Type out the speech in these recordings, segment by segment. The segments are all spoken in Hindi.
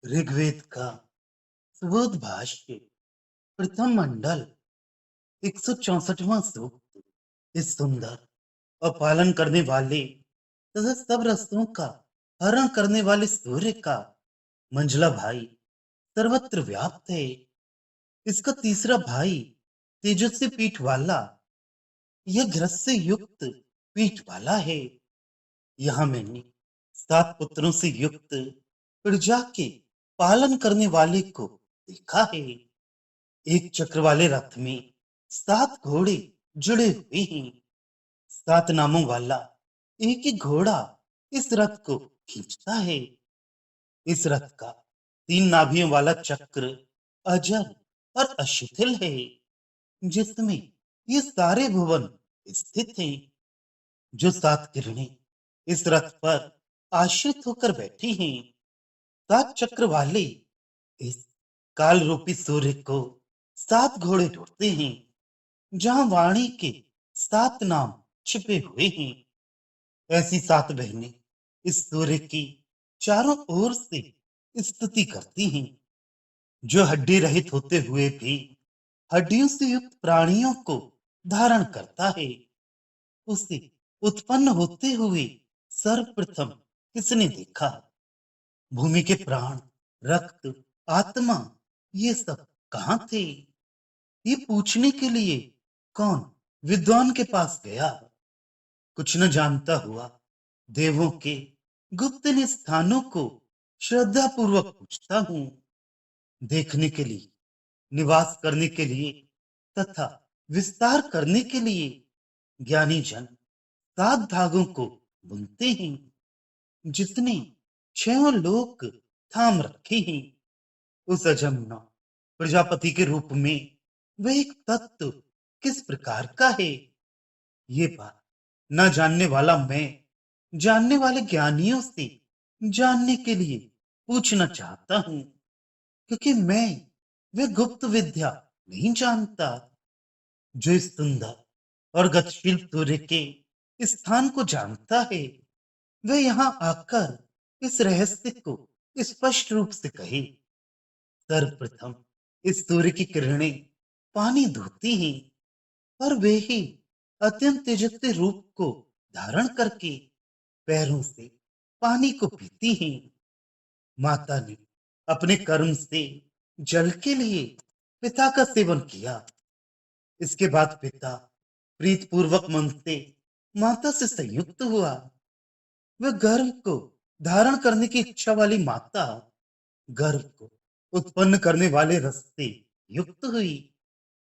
ऋग्वेद का सुबोध भाष्य प्रथम मंडल 164वां सूक्त। इस सुंदर और पालन करने वाले तथा सब रस्तों का हरण करने वाले सूर्य का मंझला भाई सर्वत्र व्याप्त है। इसका तीसरा भाई तेजस्वी पीठ वाला, यह घृत से युक्त पीठ वाला है। यहाँ मैंने 7 पुत्रों से युक्त प्रजा के पालन करने वाले को देखा है। एक चक्र वाले रथ में 7 घोड़े जुड़े हुए हैं। 7 नामों वाला एक ही घोड़ा इस रथ को खींचता है। इस रथ का 3 नाभियों वाला चक्र अजर और अशिथिल है, जिसमें ये सारे भुवन स्थित हैं। जो 7 किरणें इस रथ पर आश्रित होकर बैठी हैं, 7 चक्र वाले इस काल रूपी सूर्य को 7 घोड़े ढूंढते हैं, जहां वाणी के 7 नाम छिपे हुए हैं। ऐसी 7 बहनें इस सूर्य की चारों ओर से स्तुति करती हैं। जो हड्डी रहित होते हुए भी हड्डियों से युक्त प्राणियों को धारण करता है, उसे उत्पन्न होते हुए सर्वप्रथम किसने देखा? भूमि के प्राण, रक्त, आत्मा, ये सब कहां थे? ये पूछने के लिए कौन विद्वान के पास गया? कुछ न जानता हुआ देवों के गुप्त स्थानों को श्रद्धा पूर्वक पूछता हूं। देखने के लिए, निवास करने के लिए तथा विस्तार करने के लिए ज्ञानी जन 7 धागों को बुनते हैं, जिसने 6 लोक थाम रखे हैं। उस अजन्मा प्रजापति के रूप में वह एक तत्व किस प्रकार का है, ये बात न जानने वाला मैं जानने वाले ज्ञानियों से जानने के लिए पूछना चाहता हूं, क्योंकि मैं वह गुप्त विद्या नहीं जानता। जो इस सुंदर और गतिशील सूर्य के स्थान को जानता है, वह यहाँ आकर इस रहस्य को स्पष्ट रूप से कहे। सर्वप्रथम इस सूर्य की किरणें पानी धोती हैं, और वे ही अत्यंत तेजस्वी रूप को धारण करके पैरों से पानी को पीती हैं। माता ने अपने कर्म से जल के लिए पिता का सेवन किया। इसके बाद पिता प्रीत पूर्वक मन से माता से संयुक्त हुआ। वह गर्भ को धारण करने की इच्छा वाली माता गर्भ को उत्पन्न करने वाले रस से युक्त हुई।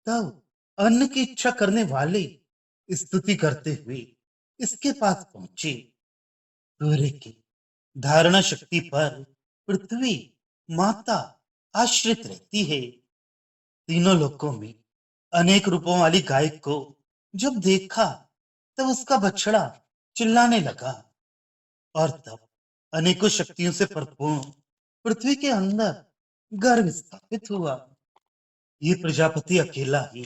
तब अन्न की इच्छा करने वाले स्तुति करते हुए इसके पास पहुंचे। सूर्य की धारणा शक्ति पर पृथ्वी माता आश्रित रहती है। तीनों लोकों में अनेक रूपों वाली गाय को जब देखा, तब उसका बछड़ा चिल्लाने लगा, और तब अनेकों शक्तियों से परिपूर्ण पृथ्वी के अंदर गर्भ स्थापित हुआ। ये प्रजापति अकेला ही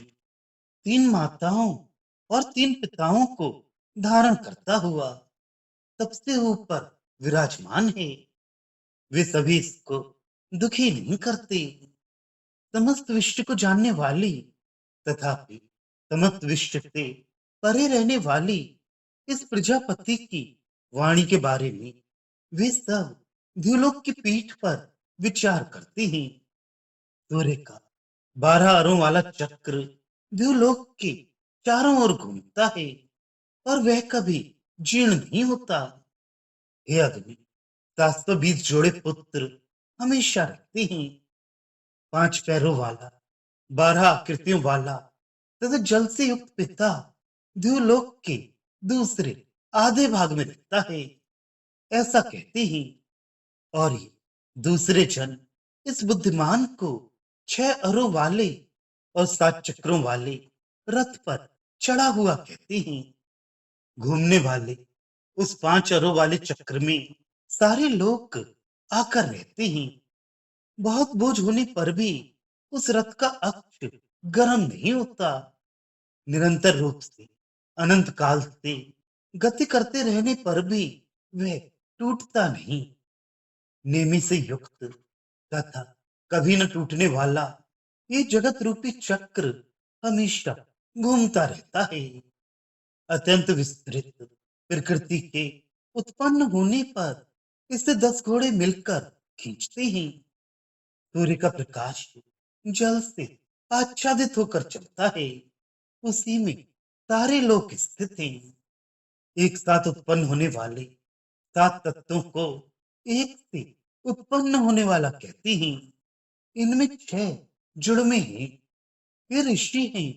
3 माताओं और 3 पिताओं को धारण करता हुआ सबसे ऊपर विराजमान है। वे सभी इसको दुखी नहीं करते। समस्त विश्व को जानने वाली तथापि समस्त विश्व से परे रहने वाली इस प्रजापति की वाणी के बारे में वे सब द्युलोक की पीठ पर विचार करते हैं। सूर्य का 12 अरों वाला चक्र द्युलोक के चारों ओर घूमता है, और वह कभी जीर्ण नहीं होता। हे अग्नि, 720 जोड़े पुत्र हमेशा रहते हैं। 5 पैरों वाला, 12 आकृतियों वाला तथा जल से युक्त पिता द्युलोक के दूसरे आधे भाग में रहता है, ऐसा कहते हैं। और ये दूसरे जन इस बुद्धिमान को 6 अरों वाले और 7 चक्रों वाले रथ पर चढ़ा हुआ कहते हैं। घूमने वाले उस 5 अरों वाले चक्र में सारे लोग आकर रहते हैं। बहुत बोझ होने पर भी उस रथ का अक्ष गर्म नहीं होता। निरंतर रूप से अनंत काल से गति करते रहने पर भी वह टूटता नहीं। नेमी से युक्त तथा कभी न टूटने वाला ये जगत रूपी चक्र हमेशा घूमता रहता है। अत्यंत विस्तृत प्रकृति के उत्पन्न होने पर इससे 10 घोड़े मिलकर खींचते हैं। सूर्य का प्रकाश जल से आच्छादित होकर चलता है। उसी में सारे लोग स्थित हैं। एक साथ उत्पन्न होने वाले 7 तत्वों को एक से उत्पन्न होने वाला कहते हैं। इनमें 6 जुड़मे हैं। ये ऋषि हैं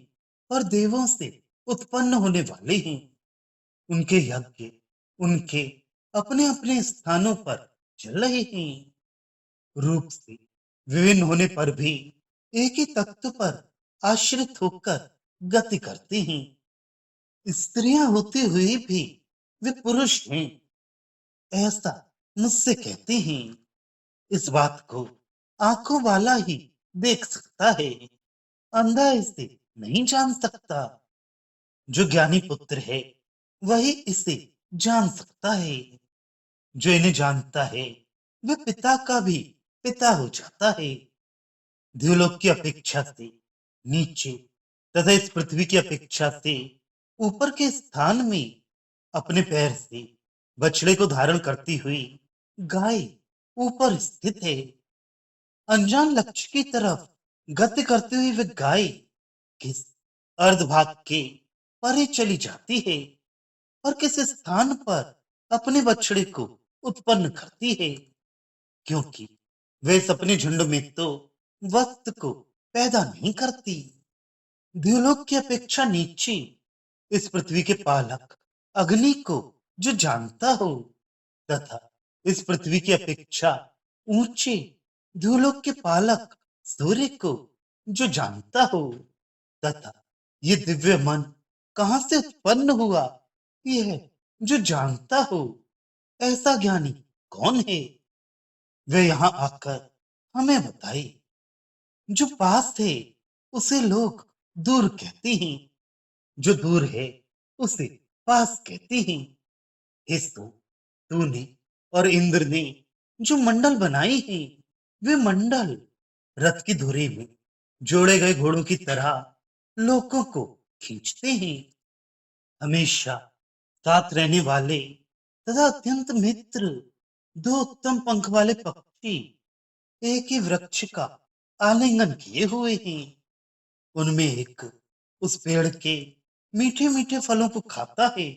और देवों से उत्पन्न होने वाले हैं। उनके यज्ञ उनके अपने अपने स्थानों पर चल रहे हैं। रूप से विभिन्न होने पर भी एक ही तत्व पर आश्रित होकर गति करते हैं। स्त्रियां होते हुए भी वे पुरुष हैं, ऐसा मुझसे कहते हैं। इस बात को आंखों वाला ही देख सकता है, अंधा इसे नहीं जान सकता। जो ज्ञानी पुत्र है वही इसे जान सकता है। जो इन्हें जानता है वह पिता का भी पिता हो जाता है। द्युलोक की अपेक्षा से नीचे तथा इस पृथ्वी की अपेक्षा से ऊपर के स्थान में अपने पैर से बछड़े को धारण करती हुई गाय ऊपर स्थित है। अनजान लक्ष्य की तरफ गति करते हुए वह गाय किस अर्धभाग के परे चली जाती है और किस स्थान पर अपने बछड़े को उत्पन्न करती है, क्योंकि वे इस अपने झुंड में तो वक्त को पैदा नहीं करती। द्युलोक की अपेक्षा नीचे इस पृथ्वी के पालक अग्नि को जो जानता हो, तथा इस पृथ्वी की अपेक्षा ऊंचे द्युलोक के पालक सूर्य को जो जानता हो, तथा ये दिव्य मन कहां से उत्पन्न हुआ यह जो जानता हो, ऐसा ज्ञानी कौन है? वे यहां आकर हमें बताए। जो पास है उसे लोग दूर कहते हैं, जो दूर है उसे पास कहते हैं। हे सो, तूने और इंद्र ने जो मंडल बनाए हैं वे मंडल रथ की धुरी में जोड़े गए घोड़ों की तरह लोगों को खींचते हैं। हमेशा साथ रहने वाले तथा अत्यंत मित्र 2 उत्तम पंख वाले पक्षी एक ही वृक्ष का आलिंगन किए हुए हैं। उनमें एक उस पेड़ के मीठे मीठे फलों को खाता है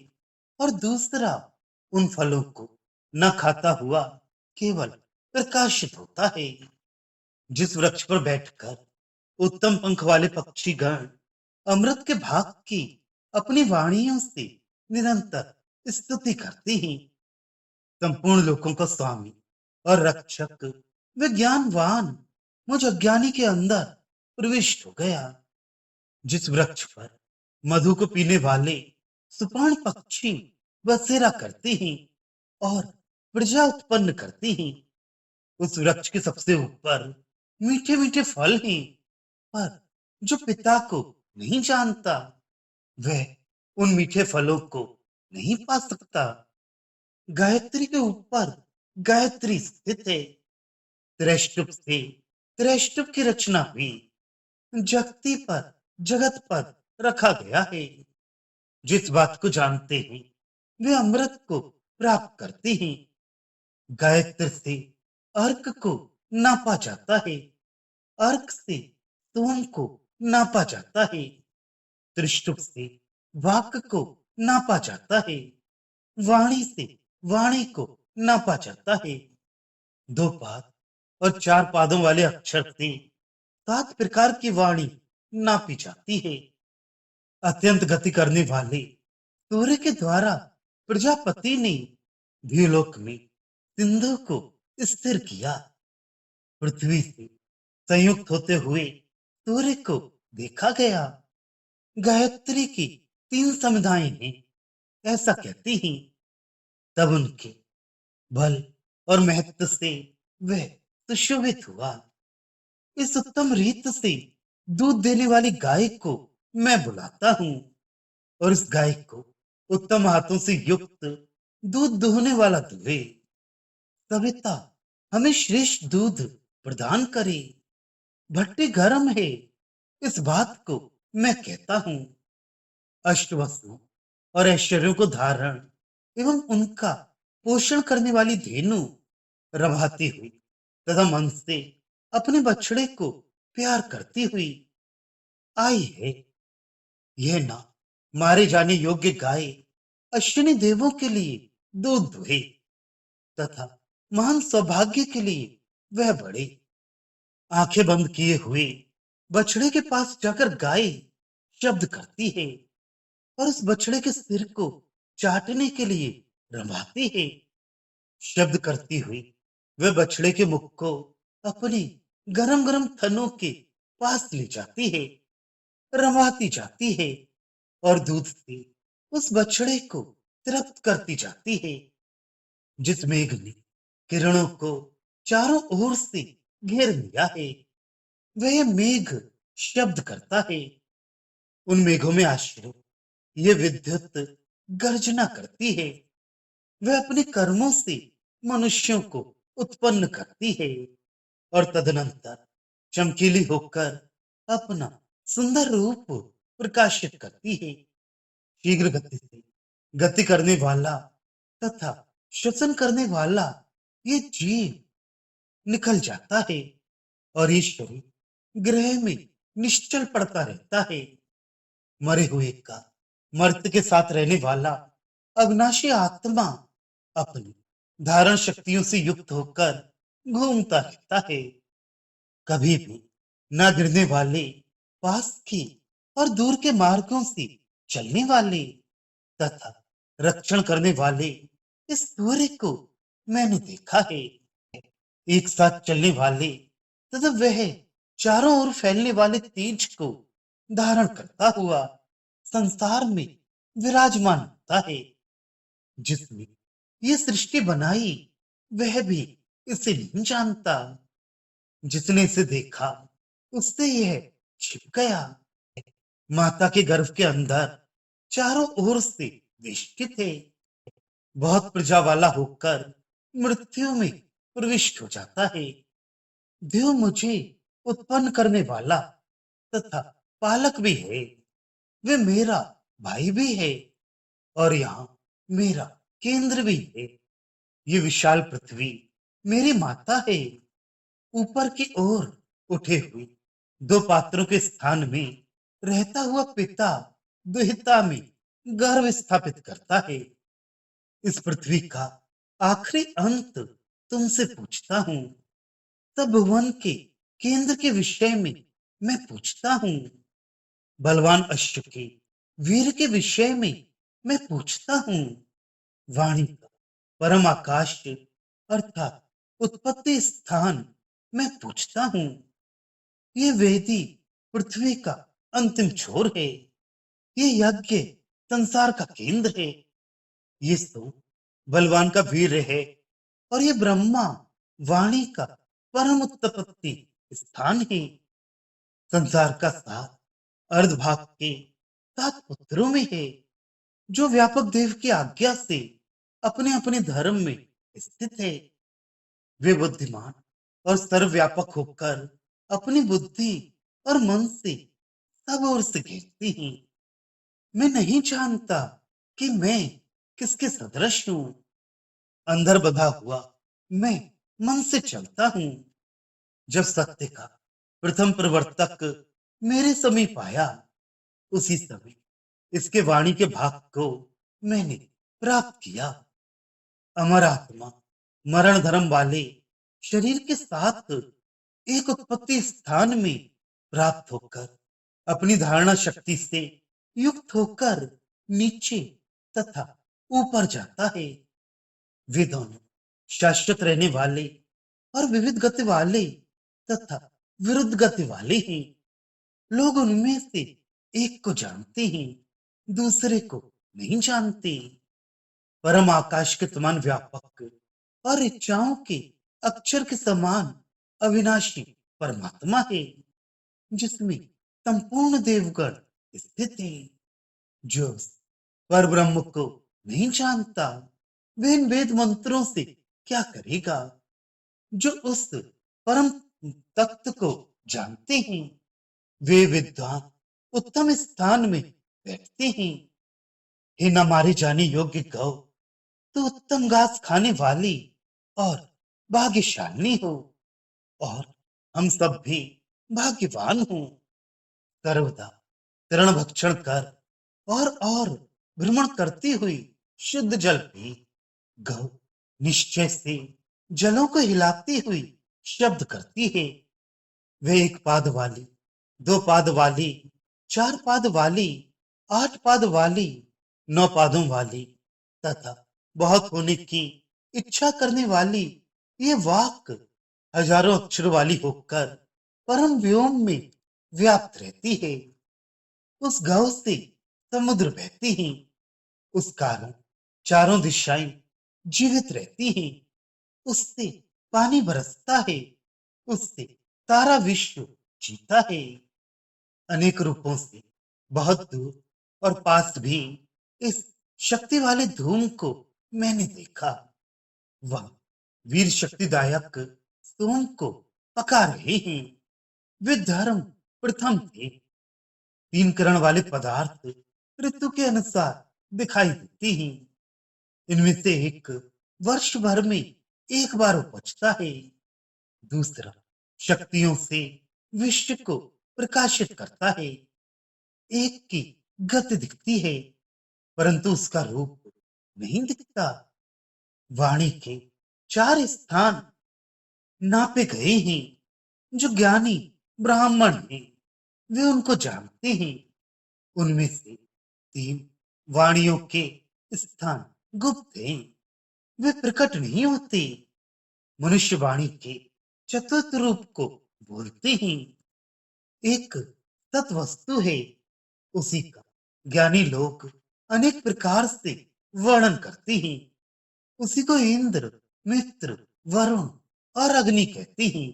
और दूसरा उन फलों को न खाता हुआ केवल प्रकाशित होता है। जिस वृक्ष पर बैठकर उत्तम पंख वाले पक्षी गण अमृत के भाग की अपनी वाणियों से निरंतर स्तुति करते हैं, संपूर्ण लोकों का स्वामी और रक्षक विज्ञानवान मुझ अज्ञानी के अंदर प्रविष्ट हो गया। जिस वृक्ष पर मधु को पीने वाले सुपाण पक्षी बसेरा करते हैं और प्रजा उत्पन्न करते हैं, उस वृक्ष के सबसे ऊपर मीठे मीठे फल हैं, पर जो पिता को नहीं जानता वह उन मीठे फलों को नहीं पा सकता। गायत्री के ऊपर गायत्री स्थित है। त्रिष्टुप से त्रिष्टुप की रचना हुई। जगती पर जगत पर रखा गया है। जिस बात को जानते हैं वे अमृत को प्राप्त करते हैं। गायत्र से अर्क को नापा जाता है, अर्क से सोम को नापा जाता है, त्रिष्टुप से वाक को नापा जाता है, वाणी से वाणी को नापा जाता है। 2 पाद और 4 पादों वाले अक्षर से 7 प्रकार की वाणी नापी जाती है। अत्यंत गति करने वाले सूर्य के द्वारा प्रजापति ने द्युलोक में सिंधु को स्थिर किया। पृथ्वी से संयुक्त होते हुए सूर्य को देखा गया। गायत्री की 3 समुदाय हैं, ऐसा कहते हैं। तब उनके बल और महत्व से वह सुशोभित हुआ। इस उत्तम रीत से दूध देने वाली गाय को मैं बुलाता हूँ और इस गाय को उत्तम हाथों से युक्त दूध दोहने वाला दुहे। सविता हमें श्रेष्ठ दूध प्रदान करे। भट्टी गर्म है, इस बात को मैं कहता हूं। अष्टवसुओं और ऐश्वर्यों को धारण एवं उनका पोषण करने वाली धेनु रवाती हुई तथा मन से अपने बछड़े को प्यार करती हुई आई है। यह ना मारे जाने योग्य गाय अश्विनी देवों के लिए दूध दुहे तथा महान सौभाग्य के लिए वह बढ़े। आंखें बंद किए हुए बछड़े के पास जाकर गाय शब्द करती है और उस बछड़े के सिर को चाटने के लिए रमाती है। शब्द करती हुई वह बछड़े के मुख को अपने गरम गरम थनों के पास ले जाती है, रमाती जाती है और दूध से उस बछड़े को तृप्त करती जाती है। जिस मेघ ने किरणों को चारों ओर से घेर लिया है, वह मेघ शब्द करता है। उन मेघों में आश्रय ये विद्युत गर्जना करती है। वह अपने कर्मों से मनुष्यों को उत्पन्न करती है और तदनंतर चमकीली होकर अपना सुंदर रूप प्रकाशित करती है। शीघ्र गति से गति करने वाला तथा श्वसन करने वाला ये जीव निकल जाता है और ये शरीर ग्रह में निश्चल पड़ता रहता है। मरे हुए का मर्त के साथ रहने वाला अविनाशी आत्मा अपनी धारण शक्तियों से युक्त होकर घूमता रहता है। कभी भी न गिरने वाले, पास के और दूर के मार्गों से चलने वाले तथा रक्षण करने वाले इस सूर्य को मैंने देखा है। एक साथ चलने वाले तथा वह चारों ओर फैलने वाले तेज को धारण करता हुआ संसार में विराजमान होता है। जिसने ये सृष्टि बनाई वह भी इसे नहीं जानता। जिसने इसे देखा उससे यह छिप गया। माता के गर्भ के अंदर चारों ओर से वेष्टित है। बहुत प्रजा वाला होकर मृत्यु में प्रविष्ट हो जाता है। देव मुझे उत्पन्न करने वाला तथा पालक भी है। वे मेरा भाई भी है और यहाँ मेरा केंद्र भी है। ये विशाल पृथ्वी मेरी माता है। ऊपर की ओर उठे हुए दो पात्रों के स्थान में रहता हुआ पिता दुहिता में गर्भ स्थापित करता है। इस पृथ्वी का आखिरी अंत तुमसे पूछता हूँ। सब भुवन के केंद्र के विषय में मैं पूछता हूँ। बलवान अश्व के वीर के विषय में मैं पूछता हूँ। वाणी का परम आकाश अर्थात उत्पत्ति स्थान मैं पूछता हूँ। ये वेदी पृथ्वी का अंतिम छोर है। ये यज्ञ संसार का केंद्र है। ये तो बलवान का वीर है और ये ब्रह्मा वाणी का परम उत्पत्ति स्थान है। संसार का साथ अर्ध भाग के 7 पुत्रों में है जो व्यापक देव की आज्ञा से अपने अपने धर्म में स्थित है। वे बुद्धिमान और सर्वव्यापक होकर अपनी बुद्धि और मन से सब ओर से घेरते हैं। मैं नहीं जानता कि मैं किसके सदृश हूँ। अंदर बधा हुआ मैं मन से चलता हूँ। जब सत्य का प्रथम प्रवर्तक मेरे समीप आया उसी समय इसके वाणी के भाग को मैंने प्राप्त किया। अमर आत्मा मरण धर्म वाले शरीर के साथ एक उत्पत्ति स्थान में प्राप्त होकर अपनी धारणा शक्ति से युक्त होकर नीचे तथा ऊपर जाता है। वे दोनों शाश्वत रहने वाले और विविध गति वाले तथा विरुद्ध गति वाले हैं। लोग उनमें से एक को जानते हैं, दूसरे को नहीं जानते। परम आकाश के समान व्यापक और इच्छाओं के अक्षर के समान अविनाशी परमात्मा है जिसमें संपूर्ण देवगण स्थित है। जो पर ब्रह्म को नहीं जानता वे इन वेद मंत्रों से क्या करेगा। जो उस परम तख्त को जानते हैं। वे विद्वान उत्तम स्थान में बैठते हैं। हे न मारे जाने योग्य गौ, तो उत्तम घास खाने वाली और भाग्यशाली हो, और हम सब भी भाग्यवान हों। सर्वदा तृण भक्षण कर और भ्रमण करती हुई शुद्ध जल पी। गौ निश्चय से जलों को हिलाती हुई शब्द करती है। वे एक पाद वाली, दो पाद वाली, चार पाद वाली, आठ पाद वाली, नौ पादों वाली तथा बहुत होने की इच्छा करने वाली, ये वाक हजारों अक्षर वाली होकर परम व्योम में व्याप्त रहती है। उस गौ से समुद्र बहती हैं, उस कारण चारों दिशाएं जीवित रहती हैं। उससे पानी बरसता है, उससे सारा विश्व जीता है। अनेक रूपों से बहुत दूर और पास भी इस शक्ति वाले धूम को मैंने देखा। वह वीर शक्तिदायक सोम को पका रहे हैं। वे धर्म प्रथम थे। तीन करण वाले पदार्थ ऋतु के अनुसार दिखाई देते हैं। इनमें से एक वर्ष भर में एक बार उपजता है। दूसरा शक्तियों से विश्व को प्रकाशित करता है। एक की गति दिखती है, परंतु उसका रूप नहीं दिखता। वाणी के चार स्थान नापे गए हैं। जो ज्ञानी ब्राह्मण हैं, वे उनको जानते हैं। उनमें से तीन वाणियों के स्थान गुप्त हैं, वे प्रकट नहीं होते। मनुष्य वाणी के चतुर्थ रूप को बोलते हैं। एक तत्वस्तु है, उसी का ज्ञानी लोग अनेक प्रकार से वर्णन करते हैं। उसी को इंद्र, मित्र, वरुण और अग्नि कहते हैं,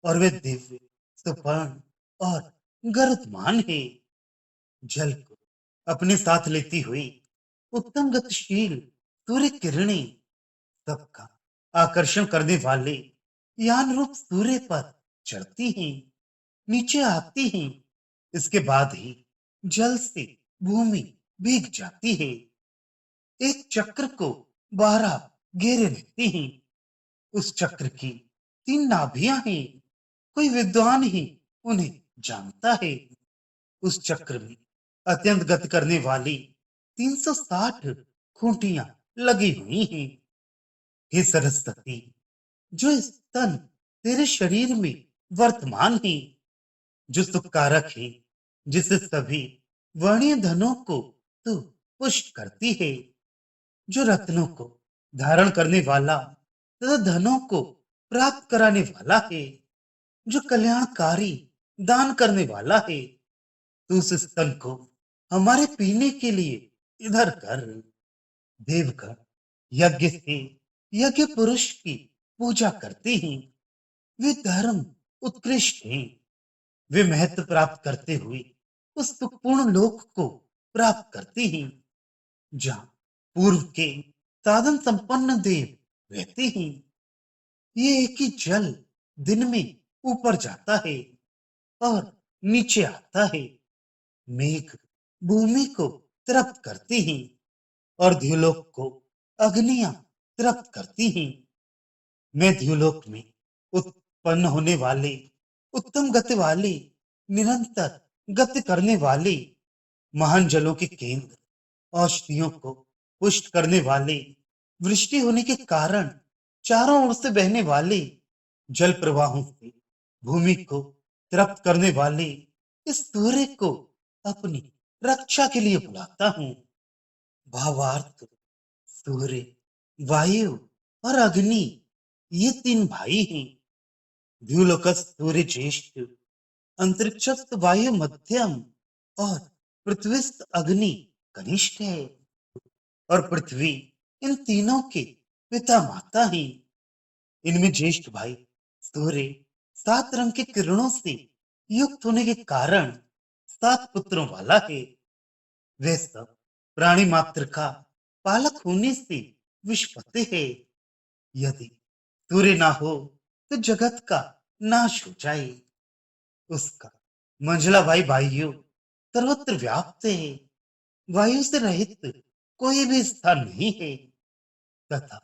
और वे दिव्य, सुपर्ण और गरुत्मान है। जल को अपने साथ लेती हुई उत्तम गतिशील सूर्य किरणें सबका आकर्षण करने वाले यान रूप सूर्य पर चढ़ती हैं, नीचे आती हैं। इसके बाद ही जल से भूमि भीग जाती है। एक चक्र को 12 घेरे रहते हैं। उस चक्र की तीन नाभियां हैं। कोई विद्वान ही उन्हें जानता है। उस चक्र में अत्यंत गति करने वाली 360 खूंटियां लगी हुई हैं। हे सरस्वती, जो स्तन तेरे शरीर में वर्तमान है, जो सुखकारक है, जिससे सभी वर्णीय धनों को तू पुष्ट करती है, जो रत्नों को धारण करने वाला तथा धनों को प्राप्त कराने वाला है, जो कल्याणकारी दान करने वाला है। तू उस स्तन को हमारे पीने के लिए इधर कर। देवगण यज्ञ से यज्ञ पुरुष की पूजा करते हैं। वे धर्म उत्कृष्ट हैं। वे महत्व प्राप्त करते हुए उस सुखपूर्ण लोक को प्राप्त करते हैं, जहाँ पूर्व के साधन संपन्न देव रहते हैं। ये एक ही जल दिन में ऊपर जाता है और नीचे आता है। मेघ भूमि को तृप्त करते हैं और द्युलोक को अग्नियां तृप्त करती हैं। मैं द्युलोक में उत्पन्न होने वाले उत्तम गति वाले, निरंतर गति करने वाले महान जलों के केंद्र, औषधियों को पुष्ट करने वाले, वृष्टि होने के कारण चारों ओर से बहने वाले जल प्रवाहों से भूमि को तृप्त करने वाले इस सूर्य को अपनी रक्षा के लिए बुलाता हूँ। भावार्थ, सूर्य, वायु और अग्नि, ये तीन भाई हैं। द्युलोकस सूर्य ज्येष्ठ, अंतरिक्षस्थ वायु मध्यम और पृथ्वीस्थ अग्नि कनिष्ठ है। और पृथ्वी इन तीनों के पिता माता हैं। इनमें ज्येष्ठ भाई सूर्य 7 रंग के किरणों से युक्त होने के कारण 7 पुत्रों वाला है। वे सब प्राणी मात्र का पालक होने से विश्वपति है। यदि सूर्य ना हो तो जगत का नाश हो जाए। उसका मंझला भाई वायु सर्वत्र व्याप्त है। वायु से रहित कोई भी स्थान नहीं है। तथा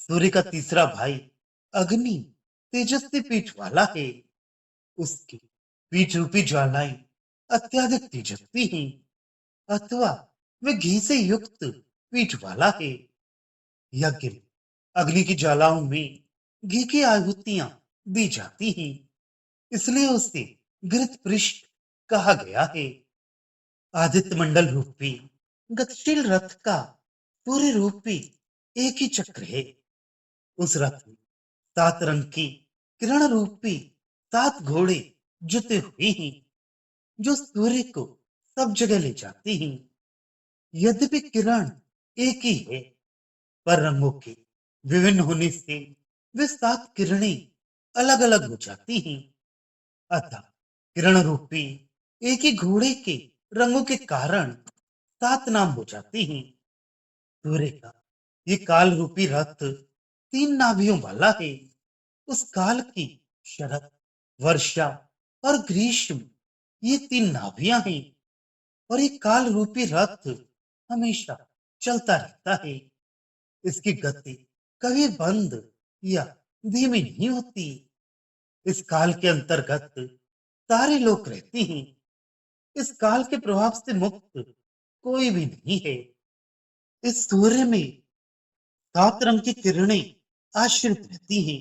सूर्य का तीसरा भाई अग्नि तेजस्वी पीठ वाला है। उसकी पीठ रूपी ज्वालाएं अत्यधिक तेजस्वी हैं, अथवा वे घी से युक्त पीठ वाला है। यज्ञ में अग्नि की ज्वालाओं में घी की आहुतियां दी जाती हैं, इसलिए उसे घृत पृष्ठ कहा गया है। आदित्य मंडल रूपी गतिशील रथ का पूरे रूपी एक ही चक्र है। उस रथ में 7 रंग की किरण रूपी 7 घोड़े जुते हुए हैं, जो सूर्य को सब जगह ले जाती हैं। यद्यपि किरण एक ही है, पर रंगों के विभिन्न होने से वे 7 किरणें अलग अलग हो जाती हैं। अतः किरण रूपी एक ही घोड़े के रंगों के कारण 7 नाम हो जाते हैं। सूर्य का ये काल रूपी रथ 3 नाभियों वाला है। उस काल की शरद, वर्षा और ग्रीष्म, ये 3 नाभियां हैं। और ये काल रूपी रथ हमेशा चलता रहता है। इसकी गति कभी बंद या धीमी नहीं होती। इस काल के अंतर्गत सारे लोग रहते हैं। इस काल के प्रभाव से मुक्त कोई भी नहीं है। इस सूर्य में 7 रंग की किरणें आश्रित रहती हैं।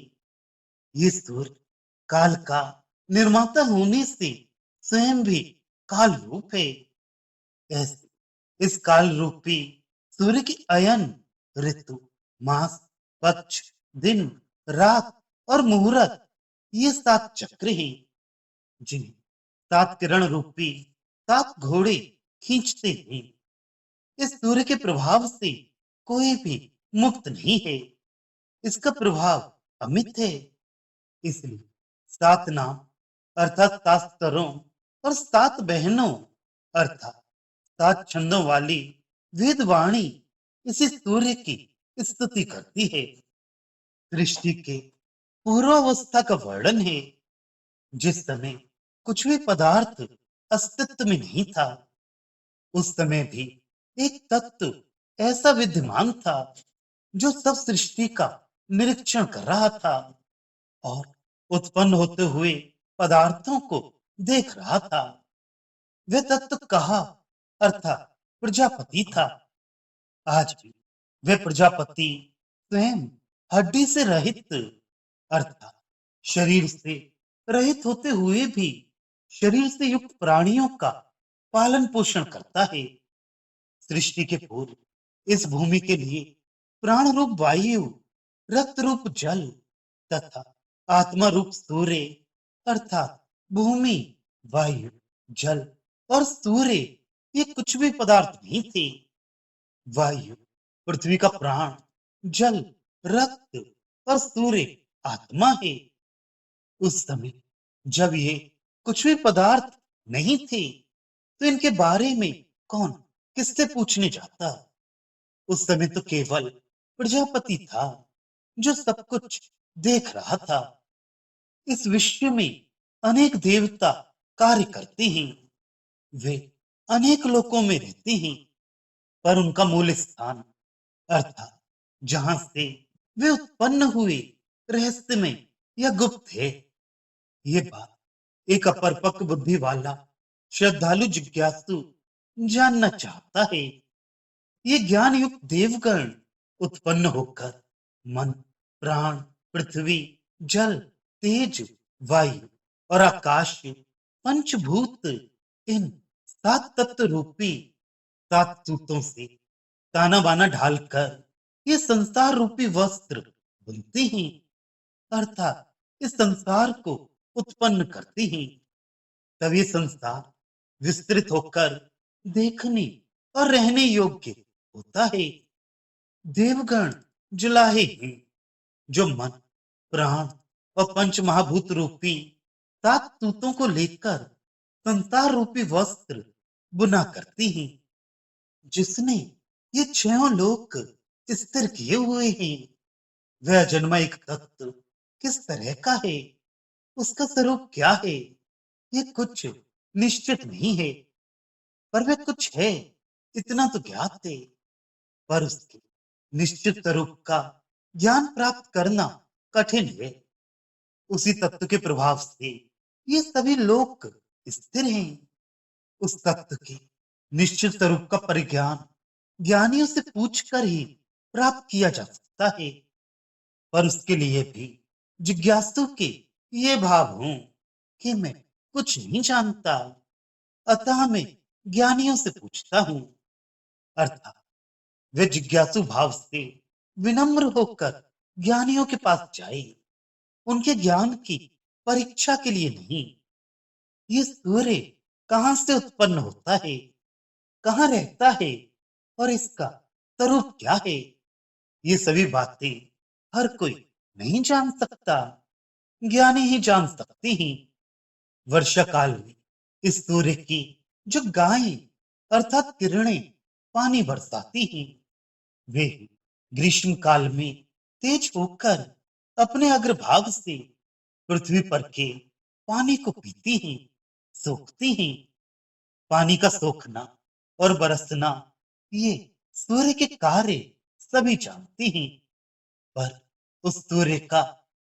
ये सूर्य काल का निर्माता होने से स्वयं भी काल रूप है। ऐसे इस काल रूपी सूर्य की अयन, ऋतु, मास, पक्ष, दिन, रात और मुहूर्त, ये 7 चक्र हैं, जिन्हें 7 किरण रूपी 7 घोड़े खींचते हैं। इस सूर्य के प्रभाव से कोई भी मुक्त नहीं है। इसका प्रभाव अमित है। इसलिए 7 नाम अर्थात 7 स्तरों और 7 बहनों अर्थात 7 छंदों वाली वेदवाणी इसी सूर्य की स्तुति करती है। सृष्टि के पूर्वावस्था का वर्णन है। जिस समय कुछ भी पदार्थ अस्तित्व में नहीं था, उस समय भी एक तत्व ऐसा विद्यमान था, जो सब सृष्टि का निरीक्षण कर रहा था और उत्पन्न होते हुए पदार्थों को देख रहा था। वह तत्व कहा अर्थात प्रजापति था। आज भी वह प्रजापति स्वयं हड्डी से रहित अर्थात शरीर से रहित होते हुए भी शरीर से युक्त प्राणियों का पालन पोषण करता है। सृष्टि के पूर्व इस भूमि के लिए प्राण रूप वायु, रक्त रूप जल तथा आत्मा रूप सूर्य अर्थात भूमि, वायु, जल और सूर्य, ये कुछ भी पदार्थ नहीं थे। वायु पृथ्वी का प्राण, जल रक्त और सूर्य आत्मा है। उस समय जब ये कुछ भी पदार्थ नहीं थे, तो इनके बारे में कौन किससे पूछने जाता। उस समय तो केवल प्रजापति था, जो सब कुछ देख रहा था। इस विश्व में अनेक देवता कार्य करते हैं। वे अनेक लोकों में रहते हैं, पर उनका मूल स्थान अर्थात जहां से वे उत्पन्न हुए रहस्यमय या गुप्त है। ये बात एक अपरपक्व बुद्धि वाला श्रद्धालु जिज्ञासु जानना चाहता है। ये ज्ञान युक्त देवगण उत्पन्न होकर मन, प्राण, पृथ्वी, जल, तेज, वायु और आकाश, पंचभूत, इन 7 तत्व रूपी 7 सूतों से ताना बाना ढालकर ये संसार रूपी वस्त्र बुनते हैं अर्थात इस संसार को उत्पन्न करते हैं। तब ये संसार विस्तृत होकर देखने और रहने योग्य होता है। देवगण जुलाहे हैं, जो मन, प्राण और पंच महाभूत रूपी 7 सूतों को लेकर संसार रूपी वस्त्र बुना करती हैं, जिसने ये 6 लोक स्थिर किए हुए हैं। वह अजन्मा एक तत्व किस तरह का है, उसका स्वरूप क्या है, ये कुछ निश्चित नहीं है। पर वह कुछ है, इतना तो ज्ञात है। पर उसके निश्चित स्वरूप का ज्ञान प्राप्त करना कठिन है। उसी तत्व के प्रभाव से ये सभी लोग स्थिर हैं। उस तत्व के निश्चित स्वरूप का परिज्ञान ज्ञानियों से पूछकर ही प्राप्त किया जा सकता है। पर उसके लिए भी जिज्ञासु के ये भाव हों कि मैं कुछ नहीं जानता, अतः मैं ज्ञानियों से पूछता हूँ। अर्थात वे जिज्ञासु भाव से विनम्र होकर ज्ञानियों के पास जाए, उनके ज्ञान की परीक्षा के लिए नहीं। ये सूर्य कहाँ से उत्पन्न होता है, कहाँ रहता है और इसका स्वरूप क्या है, ये सभी बातें हर कोई नहीं जान सकता, ज्ञानी ही जान सकते हैं। वर्षा काल में इस सूर्य की जो गायें अर्थात किरणें पानी बरसाती हैं, वे ग्रीष्म काल में तेज होकर अपने अग्रभाग से पृथ्वी पर के पानी को पीती हैं, सोखती हैं। पानी का सोखना और बरसना ये सूर्य के कार्य सभी जानते हैं। पर उस सूर्य का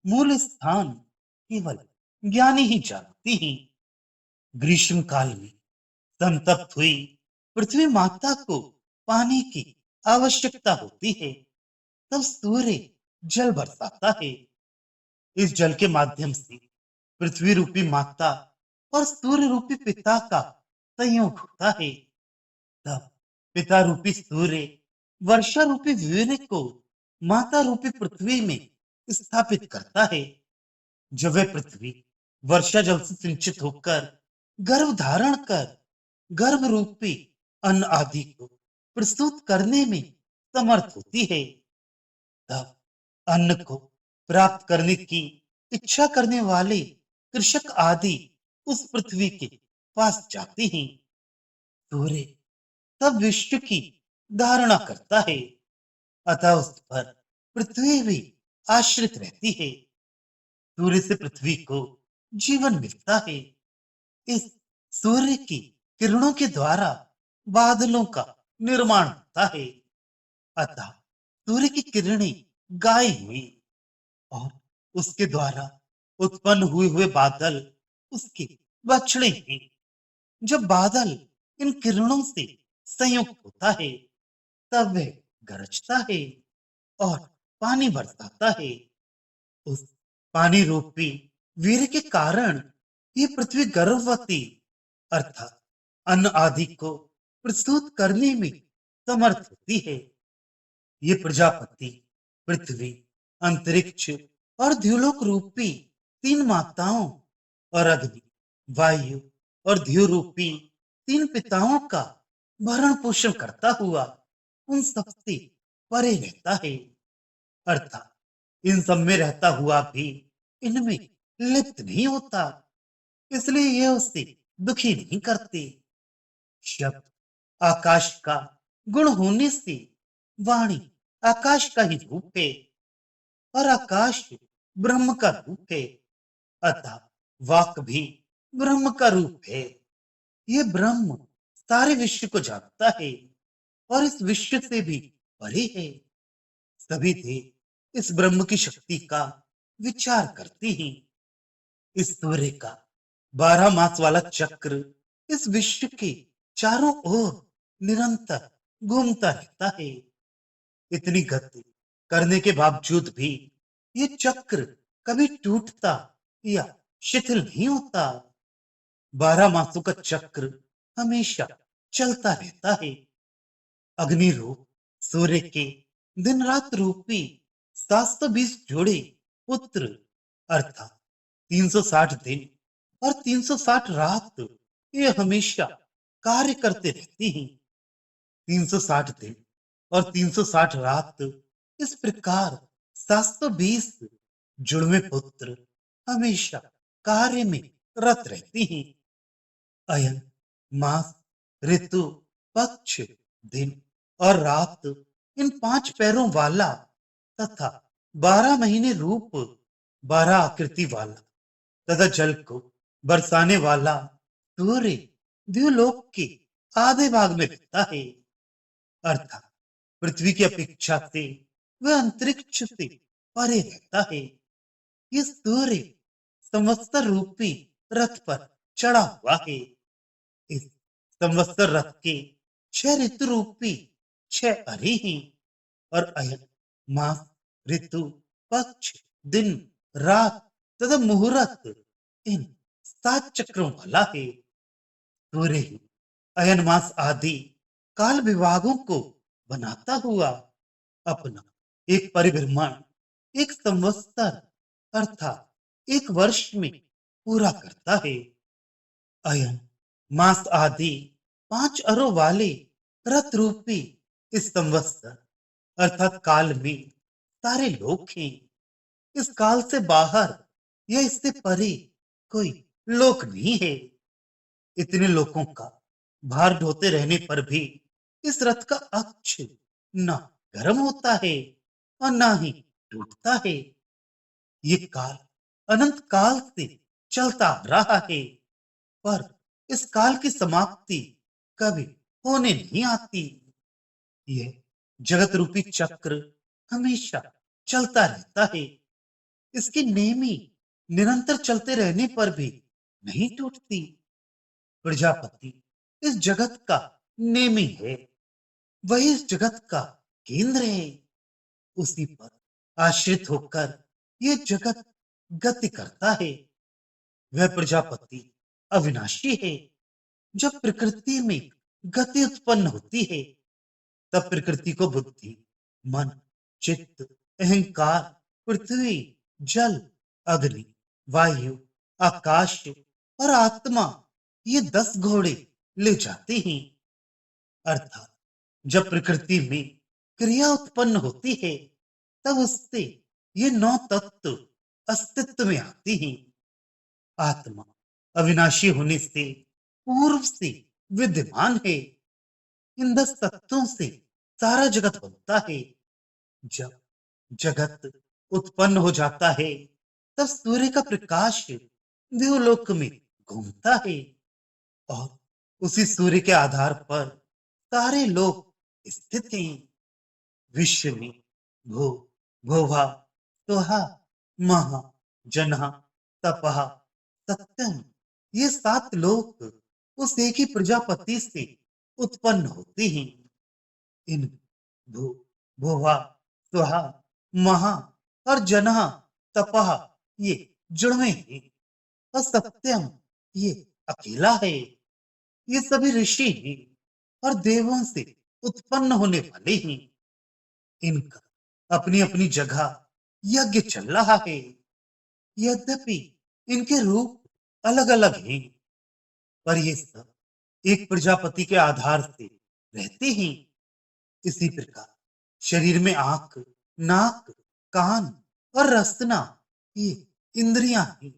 मूल स्थान केवल ज्ञानी ही जानते हैं। ग्रीष्म काल में संतप्त हुई पृथ्वी माता को पानी की आवश्यकता होती है, तब सूर्य जल बरसाता है। इस जल के माध्यम से पृथ्वी रूपी माता और सूर्य रूपी पिता का संयोग होता है। तब पिता रूपी सूर्य वर्षा रूपी वीर्य को माता रूपी पृथ्वी में स्थापित करता है। जब वह पृथ्वी वर्षा जल से सिंचित होकर गर्भ धारण कर गर्भ रूपी अन्न आदि को प्रस्तुत करने में समर्थ होती है, तब अन्न को प्राप्त करने की इच्छा करने वाले कृषक आदि उस पृथ्वी के पास जाते हैं। सूर्य तब विश्व की धारणा करता है, अतः उस पर पृथ्वी भी आश्रित रहती है। सूर्य से पृथ्वी को जीवन मिलता है। इस सूर्य की किरणों के द्वारा बादलों का निर्माण होता है। अतः सूर्य की किरणें गायब हुई और उसके द्वारा उत्पन्न हुए बादल उसके बछड़े हैं। जब बादल इन किरणों से संयुक्त होता है, तब वह गरजता है और पानी बरसाता है। उस पानी रूपी वीर्य के कारण ये पृथ्वी गर्भवती अर्थात अन्न आदि को प्रस्तुत करने में समर्थ होती है। ये प्रजापति पृथ्वी, अंतरिक्ष और द्युलोक रूपी तीन माताओं और अग्नि, वायु और द्यु रूपी तीन पिताओं का भरण पोषण करता हुआ उन सबसे परे रहता है। अर्थात इन सब में रहता हुआ भी इनमें लिप्त नहीं होता, इसलिए ये उससे दुखी नहीं करते। शब्द आकाश का गुण होने से वाणी आकाश का ही रूप है और आकाश ब्रह्म का रूप है, अतः वाक भी ब्रह्म का रूप है। ये ब्रह्म सारे विश्व को जानता है और इस विश्व से भी परे है। सभी देव इस ब्रह्म की शक्ति का विचार करते हैं। इस सूर्य का 12 मास वाला चक्र इस विश्व के चारों ओर निरंतर घूमता रहता है। इतनी गति करने के बावजूद भी ये चक्र कभी टूटता या शिथिल नहीं होता। 12 मासों का चक्र हमेशा चलता रहता है। अग्नि रूप सूर्य के दिन रात रूपी 720 जोड़े पुत्र अर्थात 360 दिन और 360 रात ये हमेशा कार्य करते रहते हैं। 360 दिन और 360 रात इस प्रकार 720 जुड़वे पुत्र हमेशा कार्य में रत रहते हैं। अयन मास ऋतु पक्ष दिन और रात इन 5 पैरों वाला तथा 12 महीने रूप 12 आकृति वाला तथा जल को बरसाने वाला सूर्य द्यूलोक के आधे भाग में रहता है, अर्थात पृथ्वी की अपेक्षा से वह अंतरिक्ष से परे रहता है। ये सूर्य संवत्सर रूपी रथ पर चढ़ा हुआ है। इस संवत्सर रथ के 6 ऋतु रूपी 6 अरे हैं, और अयन मास, ऋतु, पक्ष, दिन, रात तथा मुहूर्त इन 7 चक्रों वाला है। सूर्य ही अयन मास आदि काल विभागों को बनाता हुआ अपना एक परिभ्रमण एक संवत्सर अर्थात एक वर्ष में पूरा करता है। अयन मास आदि 5 अरों वाले रथ रूपी इस संवत्सर अर्थात काल में सारे लोग हैं। इस काल से बाहर या इससे परे कोई लोक नहीं है। इतने लोगों का भार ढोते रहने पर भी इस रथ का अक्ष न गर्म होता है और न ही टूटता है। ये काल अनंत काल से चलता आ रहा है, पर इस काल की समाप्ति कभी होने नहीं आती। यह जगत रूपी चक्र हमेशा चलता रहता है। इसकी नेमी निरंतर चलते रहने पर भी नहीं टूटती। प्रजापति इस जगत का नेमी है, वही इस जगत का केंद्र है। उसी पर आश्रित होकर ये जगत गति करता है। वह प्रजापति अविनाशी है। जब प्रकृति में गति उत्पन्न होती है, तब प्रकृति को बुद्धि, मन, चित्त, अहंकार, पृथ्वी, जल, अग्नि, वायु, आकाश और आत्मा ये 10 घोड़े ले जाते हैं। अर्थात जब प्रकृति में क्रिया उत्पन्न होती है, तब उससे ये 9 तत्व अस्तित्व में आते हैं। आत्मा अविनाशी होने से पूर्व से विद्यमान है। इन 10 तत्वों से सारा जगत बनता है। जब जगत उत्पन्न हो जाता है, तब सूर्य का प्रकाश देवलोक में घूमता है, और उसी सूर्य के आधार पर सारे लोग स्थित हैं। विश्व में भू, भुवा, स्वहा, महा, जनः, तपः, सत्यम ये 7 लोक उस एक ही प्रजापति से उत्पन्न होते हैं। इन भू, भुवा, स्वहा, महा और जनः, तपः ये जुड़वे हैं, और सत्यम ये अकेला है। ये सभी ऋषि हैं और देवों से उत्पन्न होने वाले हैं। इनका अपनी अपनी जगह यज्ञ चल रहा है। यद्यपि इनके रूप अलग अलग हैं, पर ये सब एक प्रजापति के आधार से रहते हैं। इसी प्रकार शरीर में आंख, नाक, कान और रसना ये इंद्रियां हैं।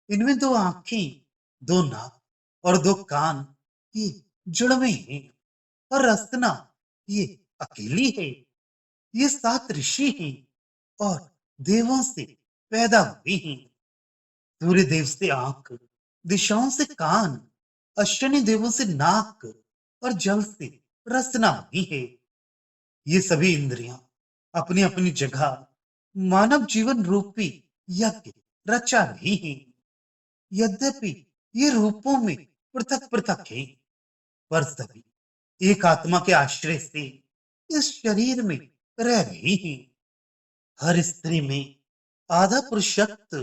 इनमें 2 आंखें, 2 नाक और 2 कान ये जुड़वे हैं, और रसना ये अकेली है। ये 7 ऋषि हैं और देवों से पैदा हुए हैं। सूर्य देव से आंख, दिशाओं से कान, अश्विनी देवों से नाक और जल से रसना हुई है। ये सभी इंद्रियां अपनी अपनी जगह मानव जीवन रूपी यज्ञ रचा रही हैं। यद्यपि ये रूपों में पृथक पृथक है, पर सभी एक आत्मा के आश्रय से इस शरीर में रह रही हैं। हर स्त्री में आधा पुरुषत्व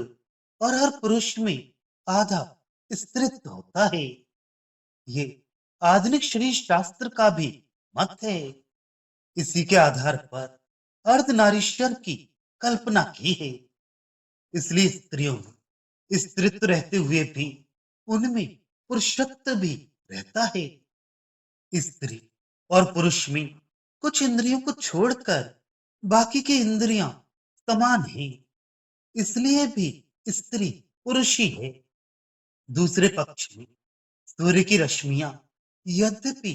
और हर पुरुष में आधा स्त्रीत्व होता है। ये आधुनिक शरीर शास्त्र का भी मत है। इसी के आधार पर अर्धनारीश्वर की कल्पना की है। इसलिए स्त्रियों में स्त्रीत्व रहते हुए भी उनमें पुरुषत्व भी रहता है। स्त्री और पुरुष में कुछ इंद्रियों को छोड़कर बाकी की इंद्रियां समान हैं। इसलिए भी स्त्री पुरुष ही है। दूसरे पक्ष में सूर्य की रश्मियां यद्यपि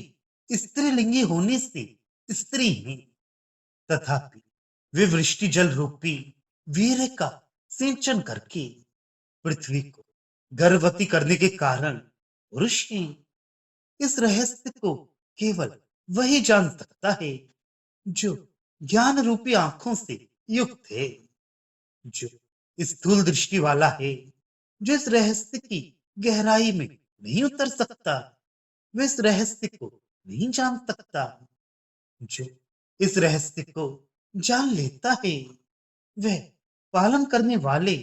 स्त्रीलिंगी होने से स्त्री हैं, तथापि वे वृष्टि जल रूपी वीर्य का सिंचन करके पृथ्वी को गर्भवती करने के कारण पुरुष हैं। इस रहस्य को केवल वही जान सकता है जो ज्ञान रूपी आंखों से युक्त है, जो स्थूल दृष्टि वाला है, जो इस रहस्य की गहराई में नहीं उतर सकता, वह इस रहस्य को नहीं जान सकता। जो इस रहस्य को जान लेता है, वह पालन करने वाले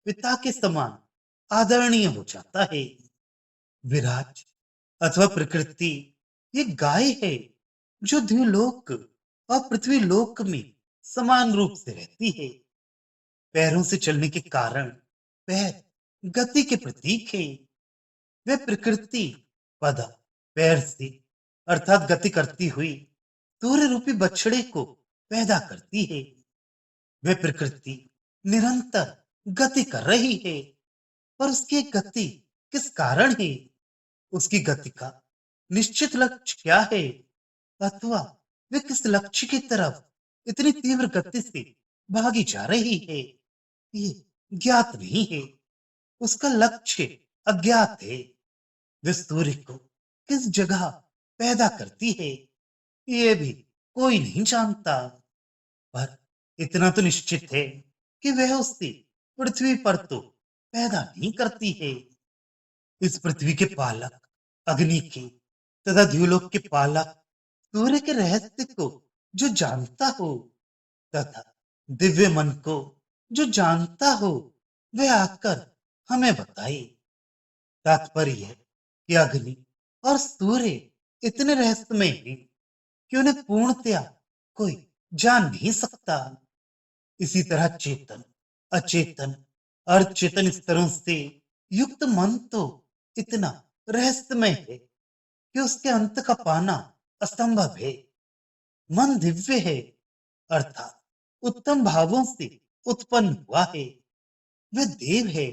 पिता के समान आदरणीय हो जाता है। विराज अथवा प्रकृति ये गाय है जो द्युलोक और पृथ्वी लोक में समान रूप से रहती है। पैरों से चलने के कारण पैर गति के प्रतीक है। वह प्रकृति पदा पैर से अर्थात गति करती हुई सूर्य रूपी बछड़े को पैदा करती है। वह प्रकृति निरंतर गति कर रही है, पर उसकी गति किस कारण है? उसकी गति का निश्चित लक्ष्य क्या है, अथवा वे किस लक्ष्य की तरफ इतनी तीव्र गति से भागी जा रही है, ये ज्ञात नहीं है। उसका लक्ष्य अज्ञात है। वे सूर्य को किस जगह पैदा करती है, ये भी कोई नहीं जानता। पर इतना तो निश्चित है कि वह उससे पृथ्वी पर तो पैदा नहीं करती है। इस पृथ्वी के पालक अग्नि के तथा द्युलोक के पालक सूर्य के रहस्य को जो जानता हो तथा दिव्य मन को जो जानता हो, वह आकर हमें बताए। तात्पर्य है कि अग्नि और सूर्य इतने रहस्यमय हैं कि उन्हें पूर्णतया कोई जान नहीं सकता। इसी तरह चेतन, अचेतन, अर्धचेतन स्तरों से युक्त मन तो इतना रहस्यमय है कि उसके अंत का पाना असंभव है। मन दिव्य है, अर्थात उत्तम भावों से उत्पन्न हुआ है। वह देव है।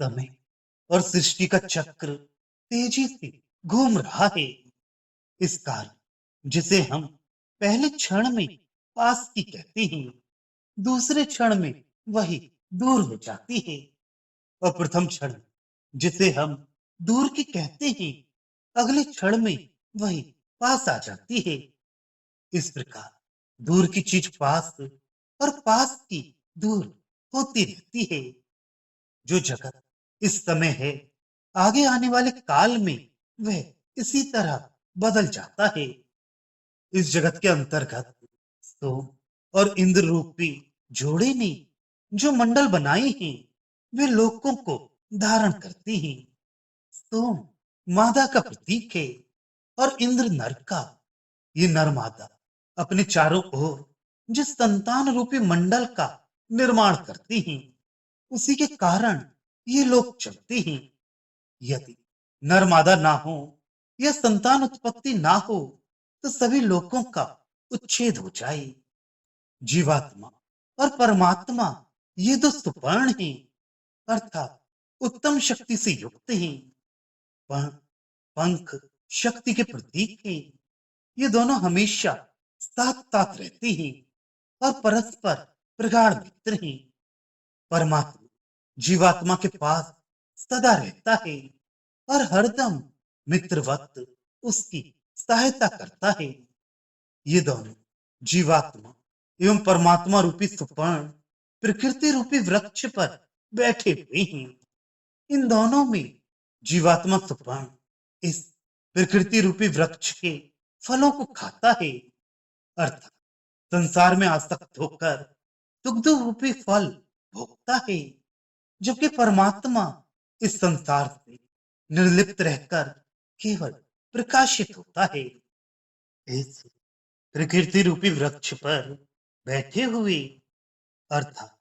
समय और सृष्टि का चक्र तेजी से घूम रहा है। इस कारण जिसे हम पहले क्षण में पास की कहते हैं, दूसरे क्षण में वही दूर हो जाती है, और प्रथम क्षण जिसे हम दूर की कहते हैं, अगले क्षण में वही पास आ जाती है। इस प्रकार दूर की चीज पास और पास की दूर होती रहती है। जो जगत इस समय है, आगे आने वाले काल में वह इसी तरह बदल जाता है। इस जगत के अंतर्गत सोम और इंद्र रूपी जोड़े ने जो मंडल बनाए हैं, वे लोकों को धारण करते हैं। सोम मादा का प्रतीक है और इंद्र नर का। ये नर मादा अपने चारों ओर जिस संतान रूपी मंडल का निर्माण करती हैं, उसी के कारण ये लोग चलते हैं। यदि नर मादा ना हो या संतान उत्पत्ति ना हो, तो सभी लोगों का उच्छेद हो जाए। जीवात्मा और परमात्मा ये दो सुपर्ण हैं, अर्थात उत्तम शक्ति से युक्त हैं। पंख शक्ति के प्रतीक हैं। ये दोनों हमेशा साथ साथ रहते हैं और परस्पर प्रगाढ़ मित्र हैं। परमात्मा जीवात्मा के पास सदा रहता है और हरदम मित्रवत उसकी सहायता करता है। ये दोनों जीवात्मा एवं परमात्मा रूपी सुपर्ण प्रकृति रूपी वृक्ष पर बैठे हुए हैं। इन दोनों में जीवात्मा सुपर्ण इस प्रकृति रूपी वृक्ष के फलों को खाता है, अर्थात संसार में आसक्त होकर दुग्ध रूपी फल भोगता है, जबकि परमात्मा इस संसार से निर्लिप्त रहकर केवल प्रकाशित होता है। इस प्रकृति रूपी वृक्ष पर बैठे हुए अर्थात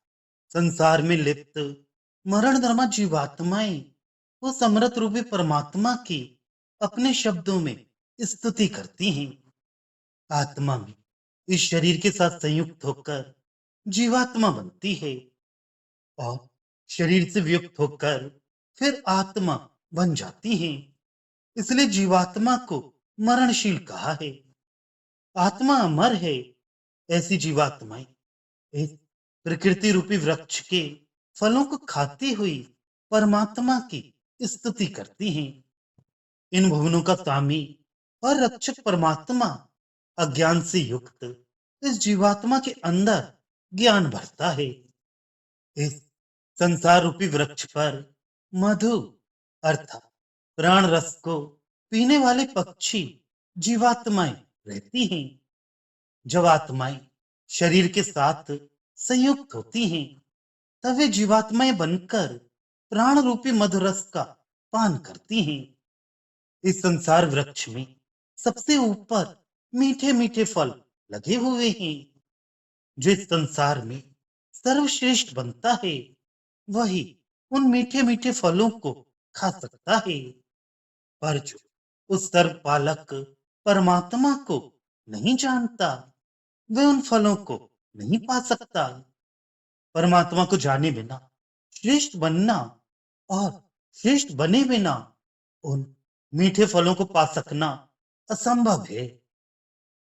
संसार में लिप्त मरण धर्मा जीवात्माएं उस अमृत रूपी परमात्मा की अपने शब्दों में स्तुति करती हैं। आत्मा में इस शरीर के साथ संयुक्त होकर जीवात्मा बनती है और शरीर से वियुक्त होकर फिर आत्मा बन जाती है। इसलिए जीवात्मा को मरणशील कहा है। आत्मा अमर है। ऐसी जीवात्माएं इस प्रकृति रूपी वृक्ष के फलों को खाती हुई परमात्मा की स्तुति करती हैं। इन भुवनों का स्वामी और रक्षक परमात्मा अज्ञान से युक्त इस जीवात्मा के अंदर ज्ञान भरता है। इस संसार रूपी वृक्ष पर मधु अर्थात प्राण रस को पीने वाले पक्षी जीवात्माएं रहती हैं। जब आत्माएं शरीर के साथ संयुक्त होती हैं, तब वे जीवात्माएं बनकर प्राण रूपी मधुरस का पान करती हैं। इस संसार वृक्ष में सबसे ऊपर मीठे मीठे फल लगे हुए हैं। जो इस संसार में सर्वश्रेष्ठ बनता है, वही उन मीठे मीठे फलों को खा सकता है। पर जो उस सर्वपालक परमात्मा को नहीं जानता, वह उन फलों को नहीं पा सकता। परमात्मा को जाने बिना श्रेष्ठ बनना और श्रेष्ठ बने बिना उन मीठे फलों को पा सकना असंभव है।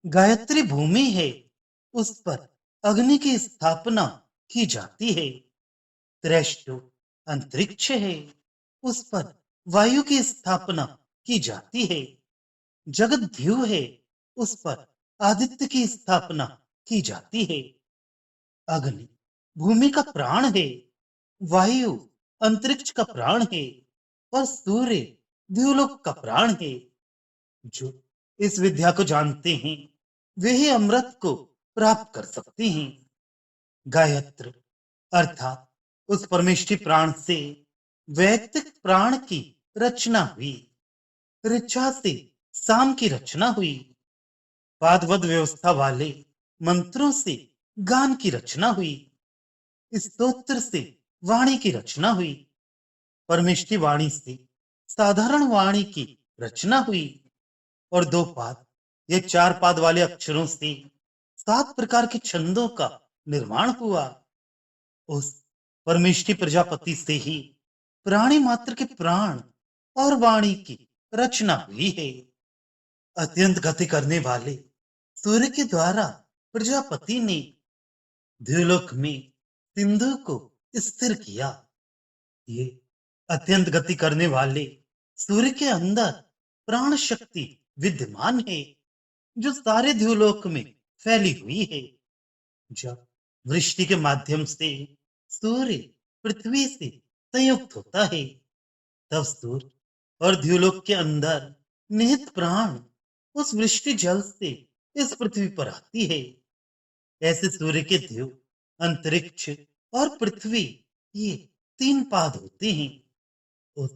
गायत्री भूमि है, उस पर अग्नि की स्थापना की जाती है। त्रेष्टु अंतरिक्ष है, उस पर वायु की स्थापना की जाती है। जगत द्यू है, उस पर आदित्य की स्थापना की जाती है। अग्नि भूमि का प्राण है, वायु अंतरिक्ष का प्राण है और सूर्य द्यूलोक का प्राण है। जो इस विद्या को जानते हैं, वे ही अमृत को प्राप्त कर सकते हैं। गायत्र अर्थात उस परमेष्टि प्राण से वैयक्तिक प्राण की रचना हुई। ऋचा से साम की रचना हुई। पादवद व्यवस्था वाले मंत्रों से गान की रचना हुई। स्तोत्र से वाणी की रचना हुई। परमेष्टि वाणी से साधारण वाणी की रचना हुई। और दो पाद ये चार पाद वाले अक्षरों से 7 प्रकार के छंदों का निर्माण हुआ। उस परमेष्टि प्रजापति से ही प्राणी मात्र के प्राण और वाणी की रचना हुई है। अत्यंत गति करने वाले सूर्य के द्वारा प्रजापति ने द्युलोक में सिंधु को स्थिर किया। ये अत्यंत गति करने वाले सूर्य के अंदर प्राण शक्ति विद्यमान है, जो सारे द्युलोक में फैली हुई है। जब वृष्टि के माध्यम से सूर्य पृथ्वी से संयुक्त होता है, तब सूर्य और द्युलोक के अंदर निहित प्राण उस वृष्टि जल से इस पृथ्वी पर आती है। ऐसे सूर्य के द्यू, अंतरिक्ष और पृथ्वी ये 3 पाद होते हैं। उस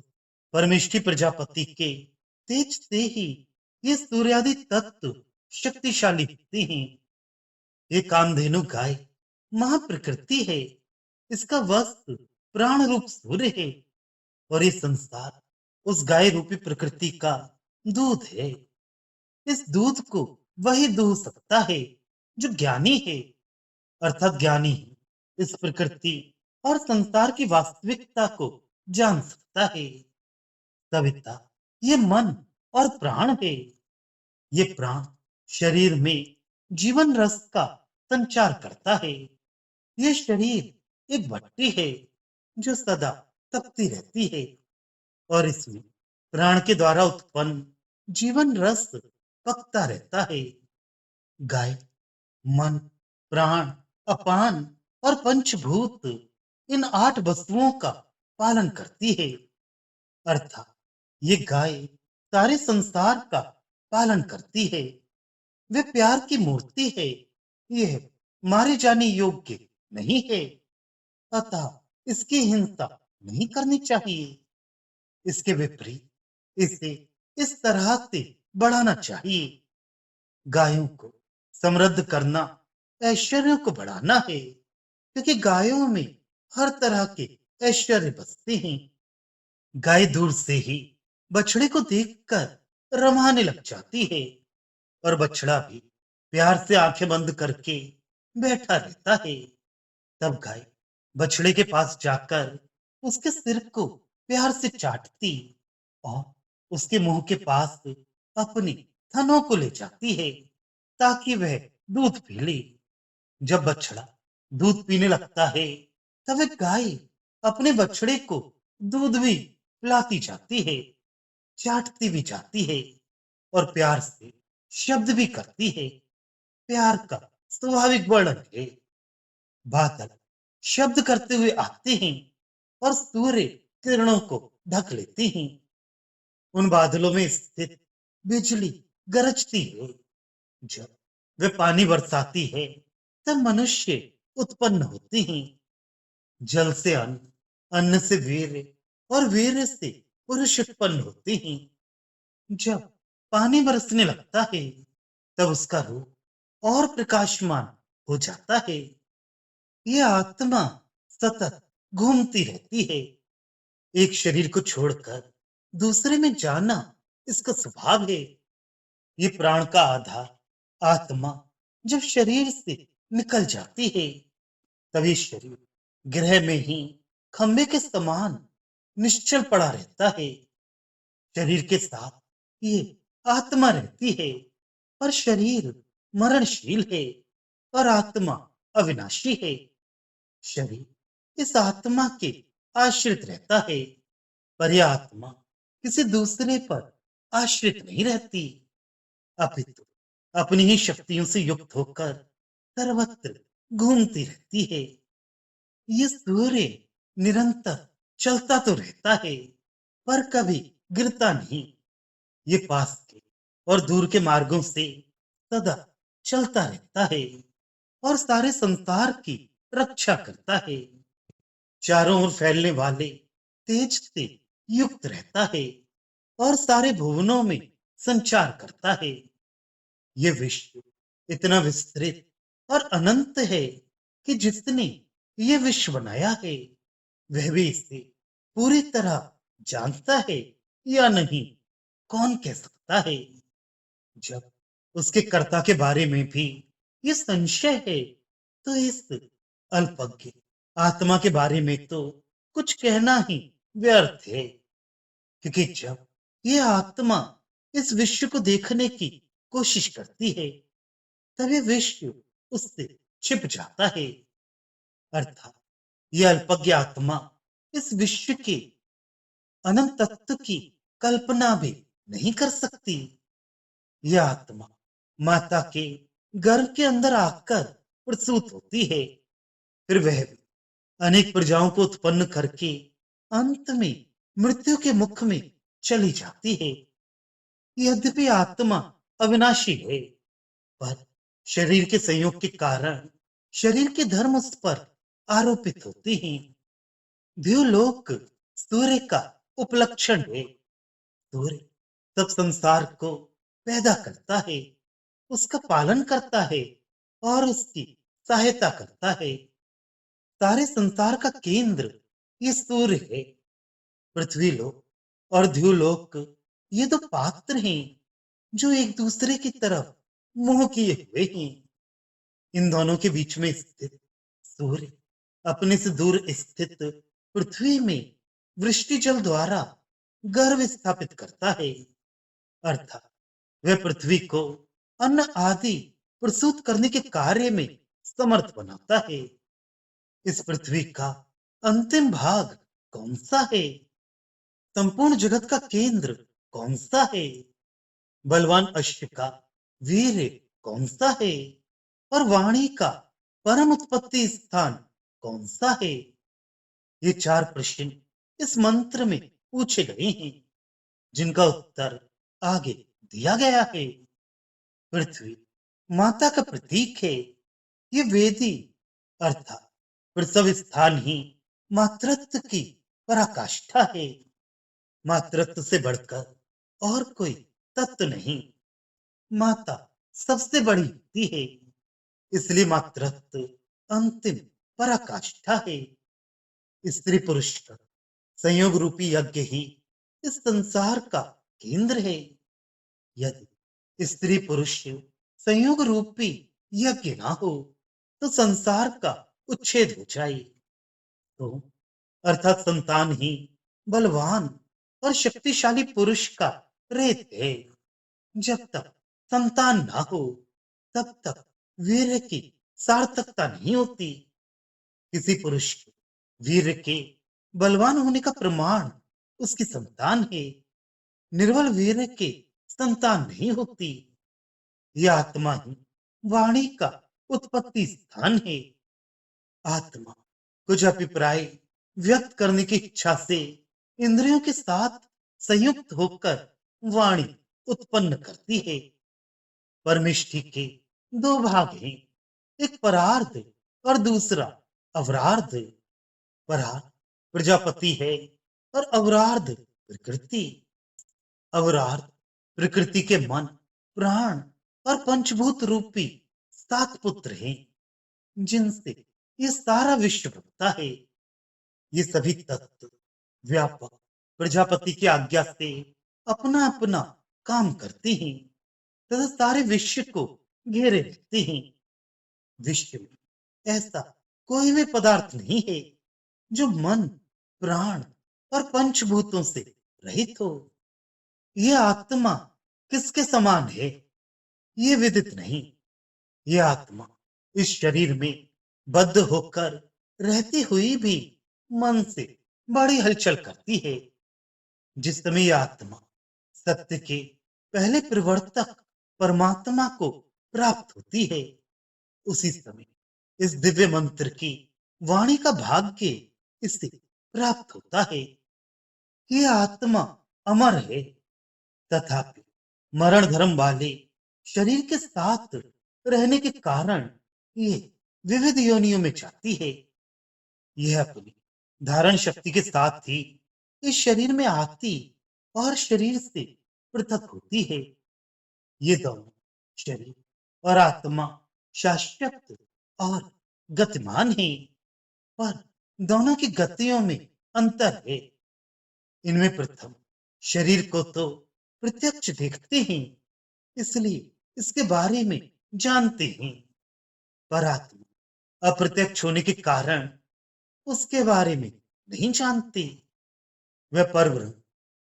परमेष्टि प्रजापति के तेज से ही ये सूर्यादि तत्व शक्तिशाली होते हैं। ये कामधेनु गाय महाप्रकृति है। इसका वस्त्र प्राण रूप सूर्य है और ये संसार उस गाय रूपी प्रकृति का दूध है। इस दूध को वही दूह सकता है जो ज्ञानी है। अर्थात ज्ञानी ही इस प्रकृति और संसार की वास्तविकता को जान सकता है। सविता ये मन और प्राण है। ये प्राण शरीर में जीवन रस का संचार करता है। ये शरीर एक भट्टी है जो सदा तपती रहती है और इसमें प्राण के द्वारा उत्पन्न जीवन रस पकता रहता है। गाय मन, प्राण, अपान और पंचभूत इन 8 वस्तुओं का पालन करती है। अर्थात ये गाय सारे संसार का पालन करती है। वे प्यार की मूर्ति है। यह मारे जाने योग्य नहीं है, अतः इसकी हिंसा नहीं करनी चाहिए। इसके विपरीत इसे इस तरह से बढ़ाना चाहिए। गायों को समृद्ध करना ऐश्वर्य को बढ़ाना है, क्योंकि गायों में हर तरह के ऐश्वर्य बसते हैं। गाय दूर से ही बछड़े को देखकर रमाने लग जाती है और बछड़ा भी प्यार से आंखें बंद करके बैठा रहता है। तब गाय बछड़े के पास जाकर उसके सिर को प्यार से चाटती और उसके मुंह के पास अपने थनों को ले जाती है ताकि वह दूध पी ले। जब बछड़ा दूध पीने लगता है, तब वह गाय अपने बछड़े को दूध भी पिलाती जाती है, चाटती भी जाती है और प्यार से शब्द भी करती है। प्यार का स्वाभाविक वर्णन है। बादल शब्द करते हुए आते हैं और सूर्य किरणों को ढक लेते हैं। उन बादलों में स्थित बिजली गरजती है। जब वे पानी बरसाती है, तब मनुष्य उत्पन्न होते हैं। जल से अन्न, अन्न से वीर्य और वीर्य से पुरुष उत्पन्न होते हैं। जब पानी बरसने लगता है, तब उसका रूप और प्रकाशमान हो जाता है। ये आत्मा सतत घूमती रहती है, एक शरीर को छोड़कर दूसरे में जाना इसका स्वभाव है। ये प्राण का आधार आत्मा जब शरीर से निकल जाती है, तभी शरीर ग्रह में ही खंबे के समान निश्चल पड़ा रहता है। शरीर के साथ ये आत्मा रहती है, पर शरीर मरणशील है और आत्मा अविनाशी है। शरीर इस आत्मा के आश्रित रहता है, पर यह आत्मा किसी दूसरे पर आश्रित नहीं रहती, अपितु अपनी ही शक्तियों से युक्त होकर सर्वत्र घूमती रहती है। ये सूर्य निरंतर चलता तो रहता है, पर कभी गिरता नहीं। ये पास के और दूर के मार्गों से सदा चलता रहता है और सारे संसार की रक्षा करता है। चारों ओर फैलने वाले तेज से युक्त रहता है और सारे भुवनों में संचार करता है। ये विश्व इतना विस्तृत और अनंत है कि जिसने ये विश्व बनाया है, वह भी इसे पूरी तरह जानता है या नहीं, कौन कह सकता है। जब उसके कर्ता के बारे में भी ये संशय है, तो इस अल्पज्ञ आत्मा के बारे में तो कुछ कहना ही व्यर्थ है, क्योंकि जब ये आत्मा इस विश्व को देखने की कोशिश करती है, तब ये विश्व उससे छिप जाता है। अर्थात ये अल्पज्ञ आत्मा इस विश्व के अनंत तत्व की कल्पना भी नहीं कर सकती। यह आत्मा माता के गर्भ के अंदर आकर प्रसूत होती है, फिर वह भी अनेक प्रजाओं को उत्पन्न करके अंत में मृत्यु के मुख में चली जाती है। यद्यपि आत्मा अविनाशी है, पर शरीर के संयोग के कारण शरीर के धर्म उस पर आरोपित होते हैं। द्युलोक सूर्य का उपलक्षण है। सूर्य सब संसार को पैदा करता है, उसका पालन करता है और उसकी सहायता करता है। सारे संसार का केंद्र ये सूर्य है। पृथ्वी लोक और ध्युलोक ये दो पात्र हैं जो एक दूसरे की तरफ मुंह किए हुए हैं। इन दोनों के बीच में स्थित सूर्य अपने से दूर स्थित पृथ्वी में वृष्टि जल द्वारा गर्भ स्थापित करता है, अर्थात वह पृथ्वी को अन्न आदि प्रस्तुत करने के कार्य में समर्थ बनाता है। इस पृथ्वी का अंतिम भाग कौन सा है? संपूर्ण जगत का केंद्र कौन सा है? बलवान अश्व का वीर कौन सा है? और वाणी का परम उत्पत्ति स्थान कौन सा है? ये चार प्रश्न इस मंत्र में पूछे गए हैं, जिनका उत्तर आगे दिया गया है। पृथ्वी माता का प्रतीक है। ये वेदी अर्थात प्रसव स्थान ही मातृत्व की पराकाष्ठा है। मातृत्व से बढ़कर और कोई तत्व नहीं। माता सबसे बड़ी होती है, इसलिए मातृत्व अंतिम पराकाष्ठा है। स्त्री पुरुष का संयोग रूपी यज्ञ ही इस संसार का केंद्र है। यदि स्त्री पुरुष संयोग रूपी यज्ञ ना हो, तो संसार का उच्छेद हो जाए। तो अर्थात संतान ही बलवान और शक्तिशाली पुरुष का रेत है। जब तक संतान ना हो, तब तक वीर्य की सार्थकता नहीं होती। किसी पुरुष के वीर्य के बलवान होने का प्रमाण उसकी संतान है। निर्बल वीर के संतान नहीं होती। यह आत्मा ही वाणी का उत्पत्ति स्थान है। आत्मा कुछ अभिप्राय व्यक्त करने की इच्छा से इंद्रियों के साथ संयुक्त होकर वाणी उत्पन्न करती है। परमिष्ठि के दो भाग हैं, एक परार्ध और दूसरा अवरार्ध। परार्ध प्रजापति है और अवरार्ध प्रकृति। अवरार्ध प्रकृति के मन, प्राण और पंचभूत रूपी सात पुत्र हैं, जिनसे ये सारा विश्व बनता है। ये सभी तत्व व्यापक प्रजापति की आज्ञा से अपना अपना काम करते हैं तथा सारे विश्व को घेरे रखते हैं। विश्व में ऐसा कोई भी पदार्थ नहीं है जो मन, प्राण और पंचभूतों से रहित हो। यह आत्मा किसके समान है, ये विदित नहीं। यह आत्मा इस शरीर में बद्ध होकर रहती हुई भी मन से बड़ी हलचल करती है। जिस समय यह आत्मा सत्य के पहले प्रवर्तक परमात्मा को प्राप्त होती है, उसी समय इस दिव्य मंत्र की वाणी का भाग्य इसे प्राप्त होता है। यह आत्मा अमर है, तथापि मरण धर्म वाले शरीर के साथ रहने के कारण ये विविध योनियों में जाती है। यह अपनी धारण शक्ति के साथ ही इस शरीर में आती और शरीर से पृथक होती है। ये दोनों शरीर और आत्मा शाश्वत और गतिमान है, पर दोनों की गतियों में अंतर है। इनमें प्रथम शरीर को तो प्रत्यक्ष देखते हैं, इसलिए इसके बारे में जानते हैं, पर आत्मा अप्रत्यक्ष होने के कारण उसके बारे में नहीं जानते। वह परब्रह्म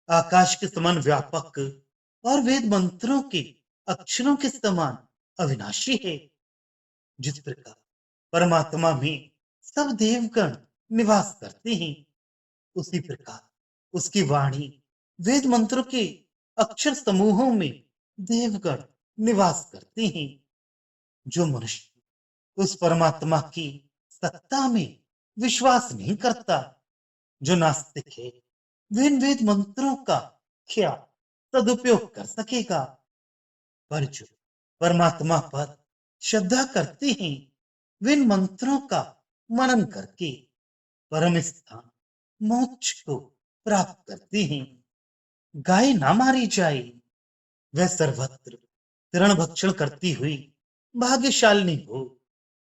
आकाश के समान व्यापक और वेद मंत्रों के अक्षरों के समान अविनाशी है। जिस प्रकार परमात्मा में सब देवगण निवास करते हैं, उसी प्रकार उसकी वाणी वेद मंत्रों के अक्षर समूहों में देवगण निवास करते हैं। जो मनुष्य उस परमात्मा की सत्ता में विश्वास नहीं करता, जो नास्तिक है, वे इन वेद मंत्रों का क्या सदुपयोग कर सकेगा। पर जो परमात्मा पर श्रद्धा करते हैं, वे इन मंत्रों का मनन करके परम स्थान मोक्ष को प्राप्त करते हैं। गाय ना मारी जाए, वह सर्वत्र तृण भक्षण करती हुई भाग्यशालिनी हो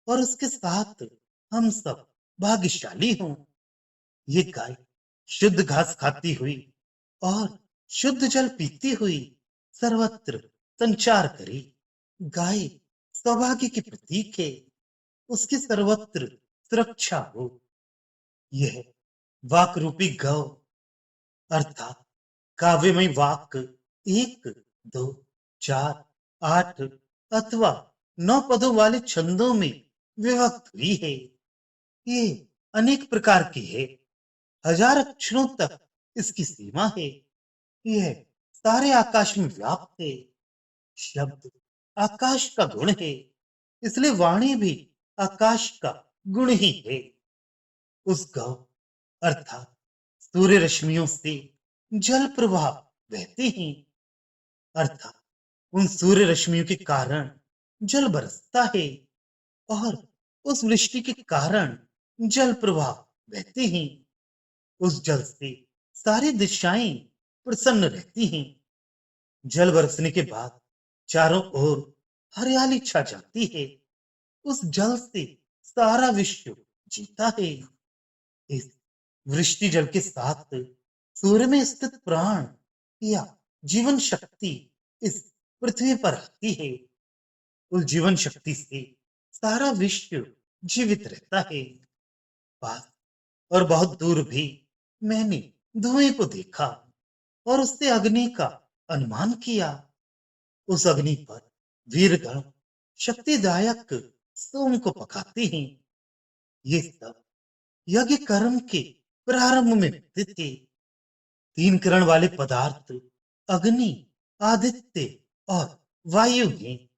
और उसके साथ हम सब भाग्यशाली हों। ये गाय शुद्ध घास खाती हुई और शुद्ध जल पीती हुई सर्वत्र संचार करे। गाय सौभाग्य की प्रतीक है, उसकी सर्वत्र सुरक्षा हो। यह वाक रूपी गौ अर्थात काव्यमय वाक 1, 2, 4, 8 अथवा 9 पदों वाले छंदों में विभक्त हुई है। ये अनेक प्रकार की है, 1000 अक्षरों तक इसकी सीमा है। यह सारे आकाश में व्याप्त है। शब्द आकाश का गुण है, इसलिए वाणी भी आकाश का गुण ही है। उस गौ अर्थात सूर्य रश्मियों से जल प्रवाह बहते हैं, अर्थात उन सूर्य रश्मियों के कारण जल बरसता है और उस वृष्टि के कारण जल प्रवाह बहते हैं। उस जल से सारी दिशाएं प्रसन्न रहती हैं। जल बरसने के बाद चारों ओर हरियाली छा जाती है। उस जल से सारा विश्व जीता है। इस वृष्टि जल के साथ सूर्य में स्थित प्राण या जीवन शक्ति इस पृथ्वी पर आती है। उस जीवन शक्ति से सारा विश्व जीवित रहता है। पास और बहुत दूर भी मैंने धुएं को देखा और उससे अग्नि का अनुमान किया। उस अग्नि पर वीरगण शक्तिदायक सोम को पकाते हैं। ये सब यज्ञ कर्म के प्रारंभ में होते थे। तीन किरण वाले पदार्थ अग्नि, आदित्य और वायु हैं।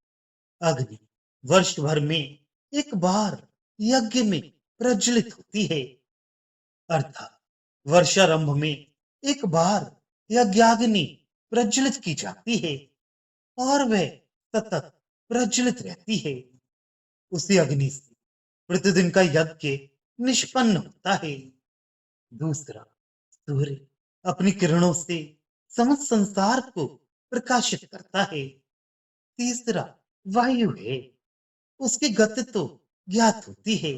अग्नि वर्ष भर में एक बार यज्ञ में प्रज्वलित होती है, अर्थात वर्षारंभ में एक बार यज्ञाग्नि प्रज्वलित की जाती है और वह सतत प्रज्वलित रहती है। उसी अग्नि से प्रतिदिन का यज्ञ निष्पन्न होता है। दूसरा, सूर्य अपनी किरणों से समस्त संसार को प्रकाशित करता है। तीसरा, वायु है। उसकी गति तो ज्ञात होती है,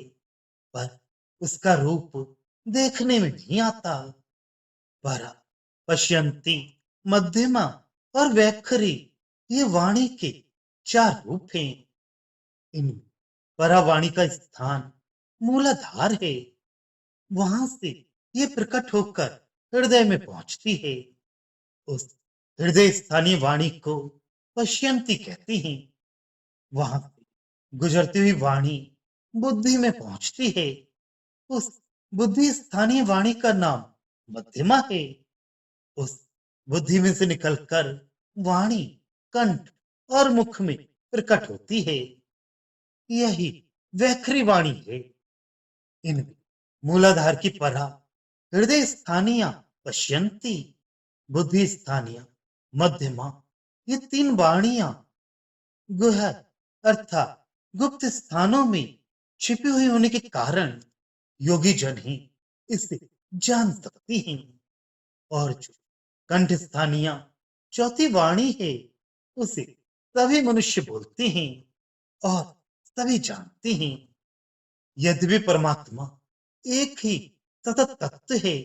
पर उसका रूप देखने में नहीं आता। परा, पश्यंती, मध्यमा और वैखरी, ये वाणी के चार रूप हैं। इन परावाणी का स्थान मूलाधार है। वहां से ये प्रकट होकर हृदय में पहुंचती है। उस हृदय स्थानीय वाणी को पश्यंती कहते हैं। वहां से गुजरती हुई वाणी बुद्धि में पहुंचती है। उस बुद्धि स्थानीय वाणी का नाम मध्यमा है। उस बुद्धि में से निकलकर वाणी कंठ और मुख में प्रकट होती है। यही वैखरी वाणी है। इनमें मूलाधार की परा, हृदय स्थानीय पश्यंती, बुद्धि स्थानीय मध्यमा, ये तीन वाणियां गुह्य अर्थात गुप्त स्थानों में छिपी हुई होने के कारण योगी जन ही इसे जान सकते हैं। और जो कंठ स्थानीय चौथी वाणी है, उसे सभी मनुष्य बोलते हैं और सभी जानते हैं। यद्यपि परमात्मा एक ही सतत तत्व है,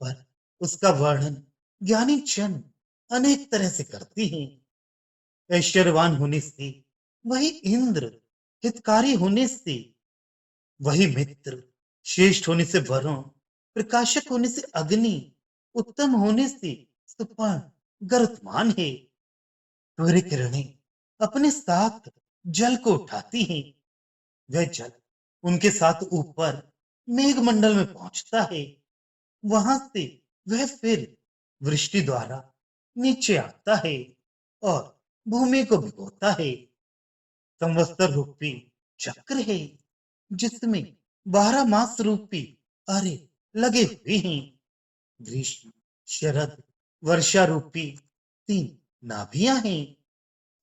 पर उसका वर्णन ज्ञानी जन अनेक तरह से करते हैं। ऐश्वर्यवान होने से वही इंद्र, हितकारी होने से वही मित्र, श्रेष्ठ होने से वरुण, प्रकाशक होने से अग्नि, उत्तम होने से सुपर्ण गरुत्मान है। सूर्य किरणें अपने साथ जल को उठाती हैं। वह जल उनके साथ ऊपर मेघमंडल में पहुंचता है। वहां से वह फिर वृष्टि द्वारा नीचे आता है और भूमि को भिगोता है। संवत्सर रूपी चक्र है, जिसमें 12 मास रूपी अरे लगे हुए हैं। ग्रीष्म, शरद, वर्षा रूपी तीन नाभियां हैं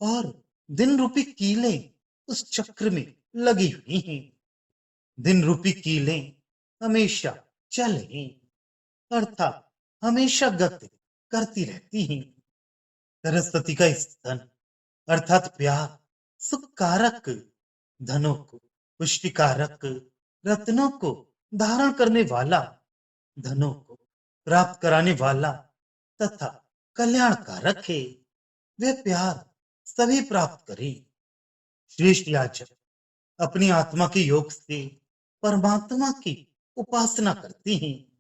और दिन रूपी कीलें उस चक्र में लगी हुई हैं। दिन रूपी कीलें हमेशा चलें, अर्थात हमेशा गति करती रहती हैं। सरस्वती का स्तन अर्थात प्यार सुख कारक, धनों को पुष्टि कारक, रत्नों को धारण करने वाला, धनों को प्राप्त कराने वाला तथा कल्याण कारक है। वे प्यार सभी प्राप्त करें। श्रेष्ठ याचक अपनी आत्मा के योग से परमात्मा की उपासना करते हैं।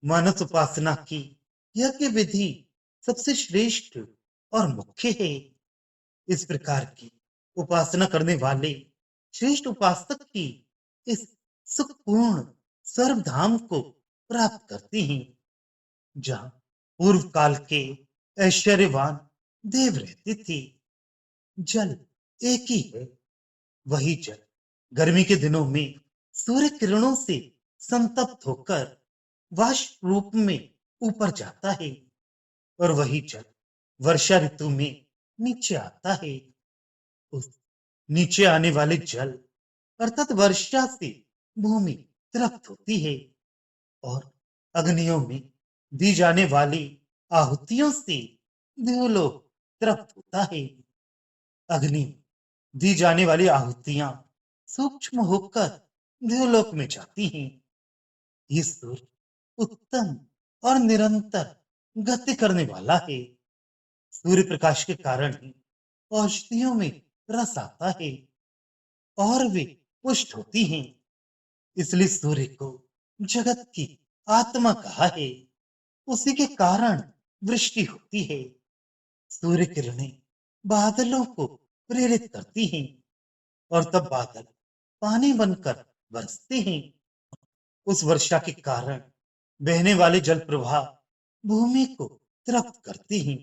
मानस उपासना की यह की विधि सबसे श्रेष्ठ और मुख्य है। इस प्रकार की उपासना करने वाले श्रेष्ठ उपासक ही इस सुखपूर्ण सर्वधाम को प्राप्त करते हैं, जहां पूर्व काल के ऐश्वर्यवान देव रहते थे। जल एक ही है। वही जल गर्मी के दिनों में सूर्य किरणों से संतप्त होकर वाष्प रूप में ऊपर जाता है और वही जल वर्षा ऋतु में नीचे आता है। उस नीचे आने वाले जल अर्थात वर्षा से भूमि तृप्त होती है और अग्नियों में दी जाने वाली आहुतियों से देवलोक तृप्त होता है। अग्नि में दी जाने वाली आहुतियां सूक्ष्म होकर देवलोक में जाती हैं। ये सूर्य उत्तम और निरंतर गति करने वाला है। सूर्य प्रकाश के कारण ही औषधियों में रस आता है और वे पुष्ट होती हैं। इसलिए सूर्य को जगत की आत्मा कहा है। उसी के कारण वृष्टि होती है। सूर्य किरणें बादलों को प्रेरित करती हैं और तब बादल पानी बनकर बरसते हैं। उस वर्षा के कारण बहने वाले जल प्रवाह भूमि को तृप्त करती हैं,